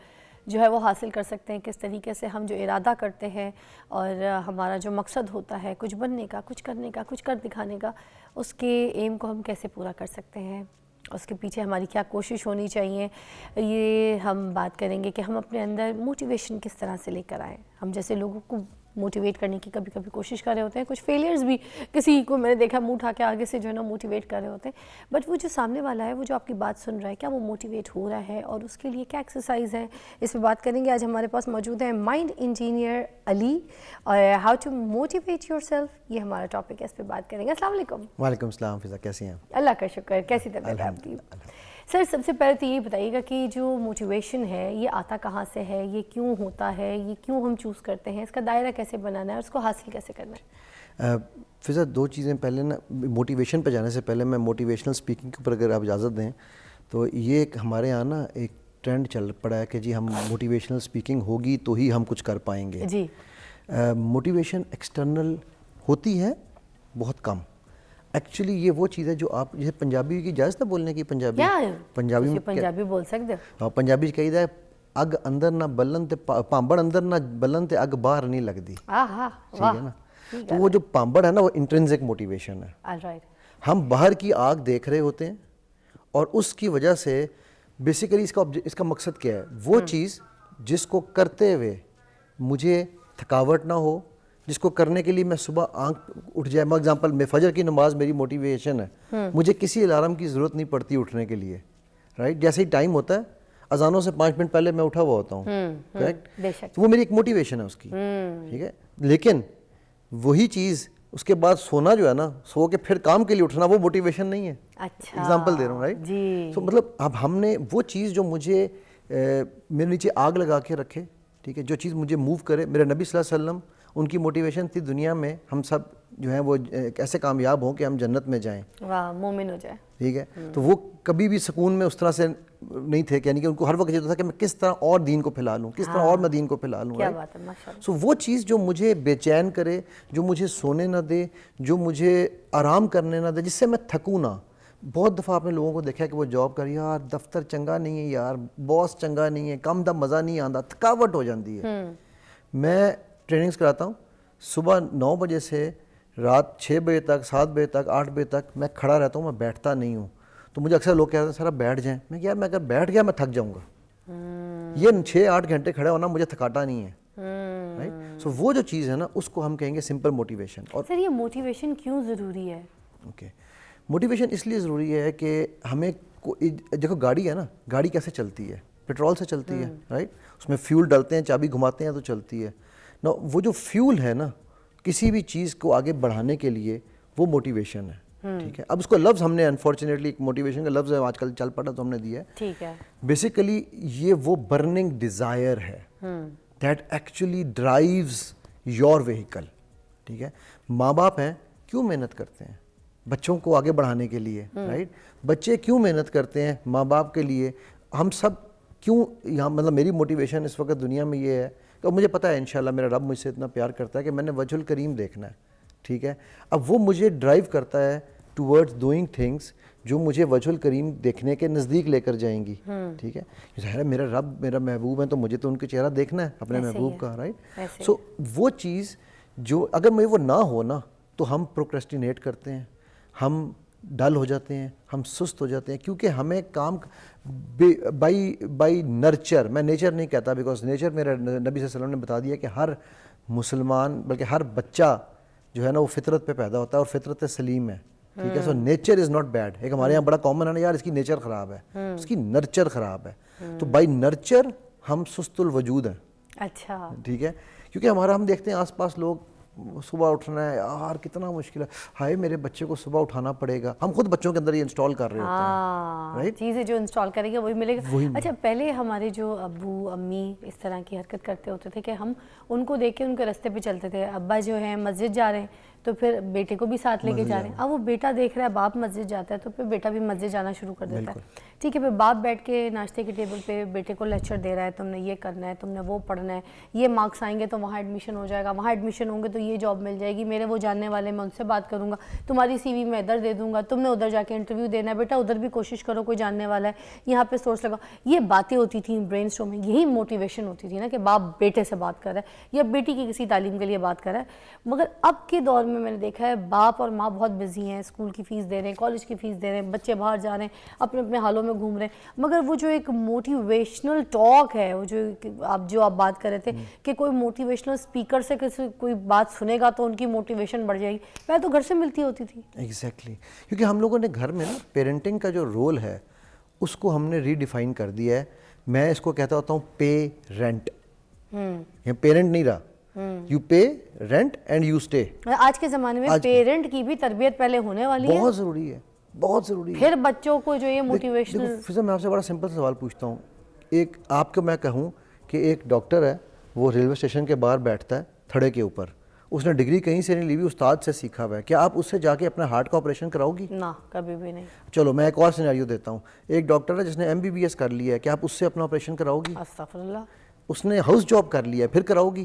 جو ہے وہ حاصل کر سکتے ہیں, کس طریقے سے ہم جو ارادہ کرتے ہیں اور ہمارا جو مقصد ہوتا ہے کچھ بننے کا, کچھ کرنے کا, کچھ کر دکھانے کا, اس کے ایم کو ہم کیسے پورا کر سکتے ہیں, اس کے پیچھے ہماری کیا کوشش ہونی چاہیے. یہ ہم بات کریں گے کہ ہم اپنے اندر موٹیویشن کس طرح سے لے کر آئیں. ہم جیسے لوگوں کو موٹیویٹ کرنے کی کبھی کبھی کوشش کر رہے ہوتے ہیں, کچھ فیلیئرز بھی کسی کو میں نے دیکھا منہ اٹھا کے آگے سے جو ہے نا موٹیویٹ کر رہے ہوتے ہیں, بٹ وہ جو سامنے والا ہے, وہ جو آپ کی بات سن رہا ہے, کیا وہ موٹیویٹ ہو رہا ہے, اور اس کے لیے کیا ایکسرسائز ہے, اس پہ بات کریں گے. آج ہمارے پاس موجود ہے مائنڈ انجینئر علی, اور how to motivate yourself, یہ ہمارا ٹاپک ہے, اس پہ بات کریں گے. السلام علیکم. وعلیکم السلام فضا, کیسی ہیں؟ اللہ کا شکر. کیسی طبیعت ہے آپ کی؟ سر سب سے پہلے تو یہ بتائیے گا کہ جو موٹیویشن ہے یہ آتا کہاں سے ہے, یہ کیوں ہوتا ہے, یہ کیوں ہم چوز کرتے ہیں, اس کا دائرہ کیسے بنانا ہے, اور اس کو حاصل کیسے کرنا ہے؟ فضا, دو چیزیں. پہلے نا موٹیویشن پہ جانے سے پہلے میں موٹیویشنل اسپیکنگ کے اوپر اگر آپ اجازت دیں تو یہ ایک ہمارے یہاں نا ایک ٹرینڈ چل پڑا ہے کہ جی ہم موٹیویشنل اسپیکنگ ہوگی تو ہی ہم کچھ کر پائیں گے. جی. موٹیویشن ایکسٹرنل ہوتی ہیں بہت کم. ایکچولی یہ وہ چیز ہے جو آپ جیسے پنجابی کی اجازت ہے بولنے کی, پنجابی پنجابی میں پنجابی بول سکتے ہو. پنجابی کہی ہے اگ اندر نہ بلن تے پامبڑ اندر نہ بلن تے اگ باہر نہیں لگتی. ٹھیک ہے نا. تو وہ جو پامبڑ ہے نا وہ انٹرنسک موٹیویشن ہے. ہم باہر کی آگ دیکھ رہے ہوتے ہیں اور اس کی وجہ سے بیسیکلی اس کا مقصد کیا ہے, وہ چیز جس کو کرتے ہوئے مجھے تھکاوٹ نہ ہو, جس کو کرنے کے لیے میں صبح آنکھ اٹھ جائے. فار ایگزامپل میں فجر کی نماز میری موٹیویشن ہے, مجھے کسی الارم کی ضرورت نہیں پڑتی اٹھنے کے لیے, رائٹ. جیسے ہی ٹائم ہوتا ہے اذانوں سے 5 منٹ پہلے میں اٹھا ہوا ہوتا ہوں, کریکٹ. وہ میری ایک موٹیویشن ہے اس کی, ٹھیک ہے. لیکن وہی چیز اس کے بعد سونا جو ہے نا, سو کے پھر کام کے لیے اٹھنا, وہ موٹیویشن نہیں ہے. اچھا ایگزامپل دے رہا ہوں, رائٹ. تو مطلب اب ہم نے وہ چیز جو مجھے میرے نیچے آگ لگا کے رکھے, ٹھیک ہے, جو چیز مجھے موو کرے. میرے نبی صلی اللہ علیہ وسلم ان کی موٹیویشن تھی دنیا میں ہم سب جو ہیں وہ ایسے کامیاب ہوں کہ ہم جنت میں جائیں, مومن ہو جائے, ٹھیک ہے. تو وہ کبھی بھی سکون میں اس طرح سے نہیں تھے, یعنی کہ ان کو ہر وقت یہ تھا کہ میں کس طرح اور دین کو پھیلا لوں, کس طرح اور میں دین کو پھیلا لوں. کیا بات ہے, ماشاءاللہ. سو وہ چیز جو مجھے بے چین کرے, جو مجھے سونے نہ دے, جو مجھے آرام کرنے نہ دے, جس سے میں تھکوں نہ. بہت دفعہ آپ نے لوگوں کو دیکھا کہ وہ جاب کر یار دفتر چنگا نہیں ہے, یار باس چنگا نہیں ہے, کم دا مزہ نہیں آتا, تھکاوٹ ہو جاتی ہے. میں ٹریننگز کراتا ہوں صبح 9 بجے سے رات 6 بجے تک, 7 بجے تک, 8 بجے تک میں کھڑا رہتا ہوں, میں بیٹھتا نہیں ہوں. تو مجھے اکثر لوگ کہتے ہیں سر آپ بیٹھ جائیں. میں یار میں اگر بیٹھ گیا میں تھک جاؤں گا. یہ 6-8 گھنٹے کھڑے ہونا مجھے تھکاتا نہیں ہے, رائٹ. سو وہ جو چیز ہے نا اس کو ہم کہیں گے سمپل موٹیویشن. اور سر یہ موٹیویشن کیوں ضروری ہے؟ اوکے, موٹیویشن اس لیے ضروری ہے کہ ہمیں دیکھو گاڑی ہے نا, گاڑی کیسے چلتی ہے, پیٹرول سے چلتی ہے, رائٹ. اس میں فیول ڈالتے ہیں, چابی گھماتے ہیں تو چلتی ہے نا. وہ جو فیول ہے نا کسی بھی چیز کو آگے بڑھانے کے لیے وہ موٹیویشن ہے, ٹھیک ہے. اب اس کو لفظ ہم نے انفارچونیٹلی موٹیویشن کا لفظ ہے آج کل چل پڑا تو ہم نے دیا ہے, ٹھیک ہے. بیسیکلی یہ وہ برننگ ڈیزائر ہے that actually drives your vehicle, ٹھیک ہے. ماں باپ ہیں کیوں محنت کرتے ہیں بچوں کو آگے بڑھانے کے لیے, رائٹ. بچے کیوں محنت کرتے ہیں ماں باپ کے لیے. ہم سب کیوں یہاں, مطلب میری موٹیویشن اس وقت دنیا میں یہ ہے کہ مجھے پتہ ہے انشاءاللہ میرا رب مجھ سے اتنا پیار کرتا ہے کہ میں نے وجہ الکریم دیکھنا ہے, ٹھیک ہے. اب وہ مجھے ڈرائیو کرتا ہے ٹورڈز ڈوئنگ تھنگس جو مجھے وجہ الکریم دیکھنے کے نزدیک لے کر جائیں گی, ٹھیک ہے. ظاہر ہے میرا رب میرا محبوب ہے تو مجھے تو ان کے چہرہ دیکھنا ہے اپنے محبوب کا, رائٹ. سو وہ چیز جو اگر مجھے وہ نہ ہو نا تو ہم پروکریسٹینیٹ کرتے ہیں, ہم ڈل ہو جاتے ہیں, ہم سست ہو جاتے ہیں, کیونکہ ہمیں کام بائی نرچر, میں نیچر نہیں کہتا بیکاز نیچر میرا نبی صلی اللہ علیہ وسلم نے بتا دیا کہ ہر مسلمان بلکہ ہر بچہ جو ہے نا وہ فطرت پہ پیدا ہوتا ہے اور فطرت سلیم ہے, ٹھیک ہے. So nature is not bad. ایک ہمارے یہاں بڑا کامن ہے نا یار اس کی نیچر خراب ہے, اس کی نرچر خراب ہے. تو بائی نرچر ہم سست الوجود ہیں, اچھا, ٹھیک ہے. کیونکہ ہم دیکھتے ہیں آس پاس لوگ صبح اٹھنا ہے یار کتنا مشکل ہے, ہائے میرے بچے کو صبح اٹھانا پڑے گا. ہم خود بچوں کے اندر یہ انسٹال کر رہے ہوتے ہیں, رائٹ. چیزیں جو انسٹال کریں گے وہی ملے گا. اچھا, پہلے ہمارے جو ابو امی اس طرح کی حرکت کرتے ہوتے تھے کہ ہم ان کو دیکھ کے ان کے راستے پہ چلتے تھے. ابا جو ہیں مسجد جا رہے ہیں تو پھر بیٹے کو بھی ساتھ لے کے جا رہے ہیں. اب وہ بیٹا دیکھ رہا ہے باپ مسجد جاتا ہے تو پھر بیٹا بھی مسجد جانا شروع کر دیتا ہے, ٹھیک ہے. پھر باپ بیٹھ کے ناشتے کے ٹیبل پہ بیٹے کو لیکچر دے رہا ہے, تم نے یہ کرنا ہے, تم نے وہ پڑھنا ہے, یہ مارکس آئیں گے تو وہاں ایڈمیشن ہو جائے گا, وہاں ایڈمیشن ہوں گے تو یہ جاب مل جائے گی, میرے وہ جاننے والے میں ان سے بات کروں گا, تمہاری سی وی میں ادھر دے دوں گا, تم نے ادھر جا کے انٹرویو دینا ہے, بیٹا ادھر بھی کوشش کرو کوئی جاننے والا ہے, یہاں پہ سورس لگاؤ. یہ باتیں ہوتی تھیں برین اسٹارم میں, یہی موٹیویشن ہوتی تھی نا کہ باپ بیٹے سے بات کر رہا ہے یا بیٹی کی کسی تعلیم کے لیے بات کر رہا ہے. مگر اب کے دور میں نے دیکھا ہے باپ اور ماں بہت بزی ہیں, اسکول کی فیس دے رہے ہیں, کالج کی فیس دے رہے ہیں, بچے باہر جا رہے ہیں, اپنے اپنے حالوں میں گھوم رہے ہیں, مگر وہ جو ایک موٹیویشنل ٹاک ہے, وہ جو آپ بات کر رہے تھے کہ کوئی موٹیویشنل اسپیکر سے کوئی بات سنے گا تو ان کی موٹیویشن بڑھ جائے گی, میں تو گھر سے ملتی ہوتی تھی. ایگزیکٹلی, کیونکہ ہم لوگوں نے گھر میں نا پیرنٹنگ کا جو رول ہے اس کو ہم نے ری ڈیفائن کر دیا ہے. میں اس کو کہتا ہوتا ہوں پے رینٹ. یہ پیرنٹ نہیں رہا, you pay rent and you stay. آج کے زمانے میں پیرنٹ کی بھی تربیت پہلے ہونے والی ہے, بہت ضروری ہے, بہت ضروری ہے. پھر بچوں کو جو یہ موٹیویشنل. فضا میں آپ سے بڑا سمپل سوال پوچھتا ہوں. ایک آپ کو میں کہوں کہ ایک ڈاکٹر ہے, وہ ریلوے اسٹیشن کے باہر بیٹھتا ہے تھڑے کے اوپر, اس نے ڈگری کہیں سے نہیں لی ہوئی, استاد سے سیکھا ہوا ہے, کیا آپ اس سے جا کے اپنا ہارٹ کا آپریشن کراؤ گی؟ نہ, کبھی بھی نہیں. چلو میں ایک اور سینیریو دیتا ہوں. ایک ڈاکٹر ہے جس نے MBBS کر لیا ہے, کیا آپ اس سے اپنا آپریشن کراؤ گی؟ استغفر اللہ. اس نے ہاؤس جاب کر لیا ہے, پھر کراؤ گی؟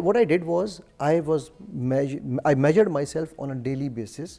what I did was I measured myself on a daily basis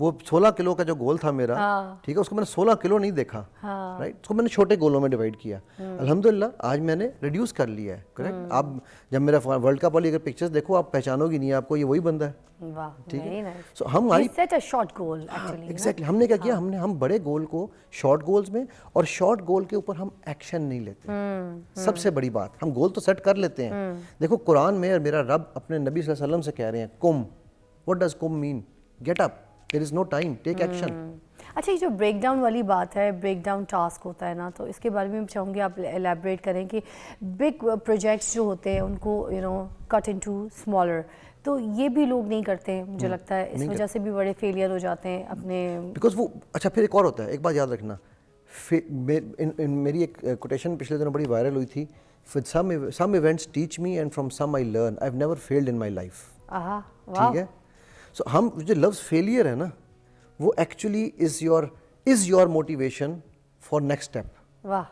وہ 16 کلو کا جو گول تھا میرا, ٹھیک ہے, اس کو میں نے 16 کلو نہیں دیکھا, رائٹ, اس کو میں نے چھوٹے گولوں میں ڈیوائڈ کیا. الحمدللہ آج میں نے ریڈیوس کر لیا ہے, کریکٹ. آپ جب میرا ورلڈ کپ والی اگر پکچرز دیکھو آپ پہچانو گی نہیں آپ کو یہ وہی بندہ ہے. ٹھیک ہے, سو ہم ایگزیکٹلی ہم نے کیا کیا, ہم بڑے گول کو شارٹ گولز میں, اور شارٹ گول کے اوپر ہم ایکشن نہیں لیتے. سب سے بڑی بات, ہم گول تو سیٹ کر لیتے ہیں. دیکھو قرآن میں میرا رب اپنے نبی صلی اللہ علیہ وسلم سے کہہ رہے ہیں come. What does come mean? Get up, there is no time, take action. اچھا, یہ جو بریک ڈاؤن والی بات ہے, بریک ڈاؤن ٹاسک ہوتا ہے نا, تو اس کے بارے میں چاہوں گی آپ ایلیبریٹ کریں کہ بگ پروجیکٹس جو ہوتے ہیں ان کو کٹ انٹو اسمالر, تو یہ بھی لوگ نہیں کرتے مجھے لگتا ہے, اس وجہ سے بھی بڑے فیلئر ہو جاتے ہیں اپنے, بیکاز وہ. اچھا پھر ایک اور ہوتا ہے, ایک بات یاد رکھنا, میری ایک کوٹیشن پچھلے دنوں بڑی وائرل ہوئی تھی, some events teach me and from some I learn. I've never failed in my life. ٹھیک ہے, سو ہم جو لفظ فیلئر ہے نا, وہ actually is your motivation for next step. واہ.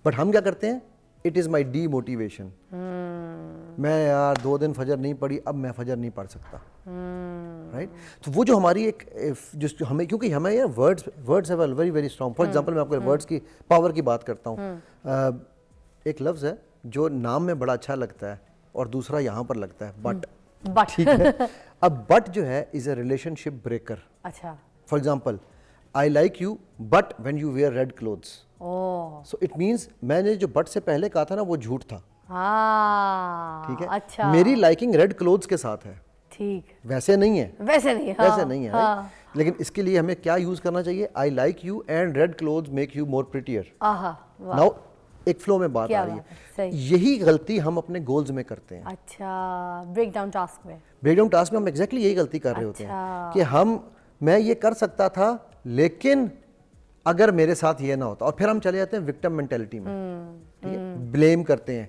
بٹ ہم کیا کرتے ہیں, it is my D motivation. میں یار 2 دن فجر نہیں پڑھی, اب میں فجر نہیں پڑھ سکتا, رائٹ. تو وہ جو ہماری ایک جو ہمیں, کیونکہ ہمیں یہ words have a very very strong. For example میں آپ کو ورڈز کی پاور کی بات کرتا ہوں. ایک لفظ ہے جو نام میں بڑا اچھا لگتا ہے اور دوسرا یہاں پر لگتا ہے, بٹ. ٹھیک ہے, اب بٹ جو ہے is a relationship breaker. اچھا, for example I like you but when you wear red clothes. So it means میں نے جو بٹ سے پہلے کہا تھا نا وہ جھوٹ تھا. ٹھیک ہے, اچھا, میری لائکنگ ریڈ کلوتھس کے ساتھ ہے, ٹھیک, ویسے نہیں ہے, ویسے نہیں ہے. لیکن اس کے لیے ہمیں کیا یوز کرنا چاہیے, I like you and red clothes make you more prettier. Now ایک فلو میں بات آ رہی ہے. یہی غلطی ہم اپنے گولز میں کرتے ہیں. اچھا, بریک ڈاؤن ٹاسک میں ہم ایگزیکٹلی یہی غلطی کر رہے ہوتے ہیں کہ میں یہ کر سکتا تھا لیکن اگر میرے ساتھ یہ نہ ہوتا, اور پھر ہم چلے جاتے ہیں وکٹم مینٹیلٹی میں, بلیم کرتے ہیں,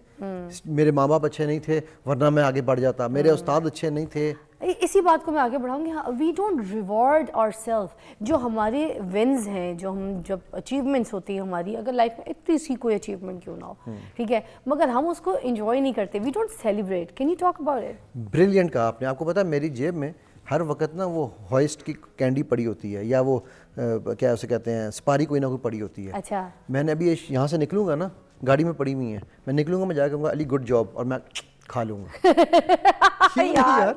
میرے ماں باپ اچھے نہیں تھے ورنہ میں آگے بڑھ جاتا, میرے استاد اچھے نہیں تھے. اسی بات کو میں آگے بڑھاؤں گی. We don't reward our self. جو ہمارے ونز ہیں, جو ہم جب اچیومنٹس ہوتی ہیں ہماری, اگر لائف میں اتنی سی کوئی اچیومنٹ کیوں نہ ہو, ٹھیک ہے, مگر ہم اس کو انجوائے نہیں کرتے. We don't celebrate. Can you talk about it? Brilliant کہا آپ نے. آپ کو پتا ہے میری جیب میں ہر وقت نا وہ ہوئسٹ کی کینڈی پڑی ہوتی ہے, یا وہ کیا اسے کہتے ہیں, سپاری کوئی نہ کوئی پڑی ہوتی ہے. اچھا, میں نے ابھی یہاں سے نکلوں گا نا, گاڑی میں پڑی ہوئی ہیں, میں نکلوں گا, میں جا کے کہوں گا علی گڈ جاب, اور میں کھا لوں گا. یار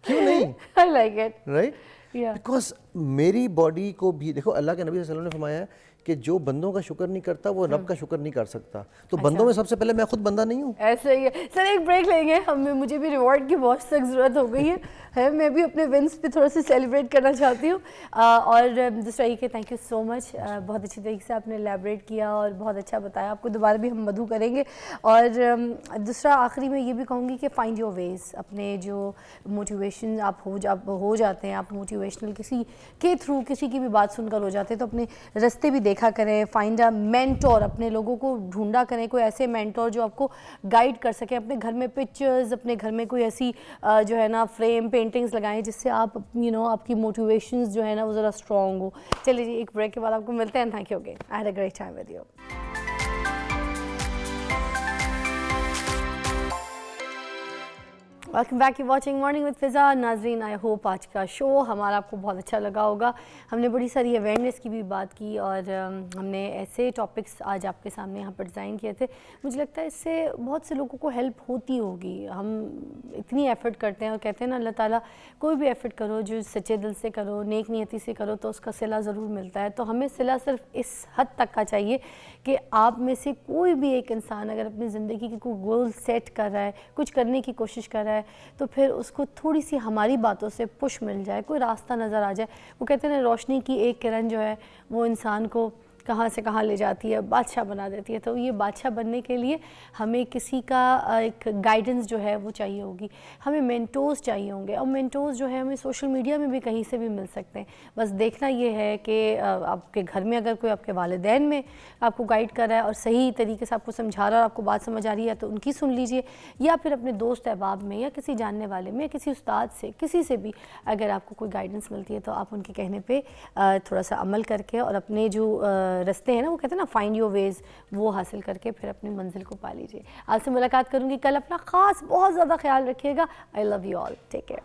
کیوں نہیں, I like it. Right, because میری باڈی کو بھی دیکھو, اللہ کے نبی صلی اللہ علیہ وسلم نے فرمایا ہے کہ جو بندوں کا شکر نہیں کرتا وہ رب کا شکر نہیں کر سکتا. تو بندوں میں سب سے پہلے میں خود بندہ نہیں ہوں. ایسا ہی ہے. سر ایک بریک لیں گے, مجھے بھی ریوارڈ کی بہت سخت ضرورت ہو گئی ہے. میں بھی اپنے ونس پہ تھوڑا سا سیلیبریٹ کرنا چاہتی ہوں. اور دوسرا یہ کہ تھینک یو سو مچ, بہت اچھی طریقے سے آپ نے ایلیبریٹ کیا اور بہت اچھا بتایا. آپ کو دوبارہ بھی ہم مدعو کریں گے. اور دوسرا آخری میں یہ بھی کہوں گی کہ فائنڈ یور ویز. اپنے جو موٹیویشن آپ ہو جاتے ہیں, آپ موٹیویشنل کسی کے تھرو کسی کی بھی بات سن کر ہو جاتے ہیں, تو اپنے رستے بھی دیکھا کریں. فائنڈ اے مینٹور, اپنے لوگوں کو ڈھونڈا کریں, کوئی ایسے مینٹور جو آپ کو گائیڈ کر سکیں. اپنے گھر میں پکچرز, اپنے گھر میں کوئی ایسی جو ہے نا فریم پینٹنگز لگائیں جس سے آپ آپ کی موٹیویشنز جو ہے نا وہ ذرا اسٹرانگ ہو. چلیے جی, ایک بریک کے بعد آپ کو ملتے ہیں. Thank you again. I had a great time with you. Welcome back, you watching morning with فضا. ناظرین, آئی ہوپ آج کا شو ہمارا آپ کو بہت اچھا لگا ہوگا. ہم نے بڑی ساری اویئرنیس کی بھی بات کی, اور ہم نے ایسے ٹاپکس آج آپ کے سامنے یہاں پر ڈیزائن کیے تھے. مجھے لگتا ہے اس سے بہت سے لوگوں کو ہیلپ ہوتی ہوگی. ہم اتنی ایفرٹ کرتے ہیں, اور کہتے ہیں نا اللہ تعالیٰ کوئی بھی ایفرٹ کرو جو سچے دل سے کرو, نیک نیتی سے کرو, تو اس کا صلہ ضرور ملتا ہے. تو ہمیں صلہ صرف اس حد تک کا چاہیے کہ آپ میں سے کوئی بھی ایک انسان اگر اپنی زندگی کی کوئی گول سیٹ کر رہا ہے, کچھ کرنے کی کوشش کر رہا ہے, تو پھر اس کو تھوڑی سی ہماری باتوں سے پش مل جائے, کوئی راستہ نظر آ جائے. وہ کہتے ہیں نا, روشنی کی ایک کرن جو ہے وہ انسان کو کہاں سے کہاں لے جاتی ہے, بادشاہ بنا دیتی ہے. تو یہ بادشاہ بننے کے لیے ہمیں کسی کا ایک گائیڈنس جو ہے وہ چاہیے ہوگی. ہمیں مینٹورز چاہیے ہوں گے, اور مینٹورز جو ہے ہمیں سوشل میڈیا میں بھی کہیں سے بھی مل سکتے ہیں. بس دیکھنا یہ ہے کہ آپ کے گھر میں اگر کوئی آپ کے والدین میں آپ کو گائیڈ کر رہا ہے اور صحیح طریقے سے آپ کو سمجھا رہا ہے اور آپ کو بات سمجھ آ رہی ہے, تو ان کی سن لیجئے. یا پھر اپنے دوست احباب میں, یا کسی جاننے والے میں, یا کسی استاد سے, کسی سے بھی اگر آپ کو کوئی گائیڈنس ملتی ہے, تو آپ ان کے کہنے پہ تھوڑا سا عمل کر کے, اور اپنے جو رستے ہیں نا, وہ کہتے ہیں نا فائنڈ یور ویز, وہ حاصل کر کے پھر اپنی منزل کو پا لیجیے. آپ سے ملاقات کروں گی کل. اپنا خاص بہت زیادہ خیال رکھیے گا. آئی love you all. Take care.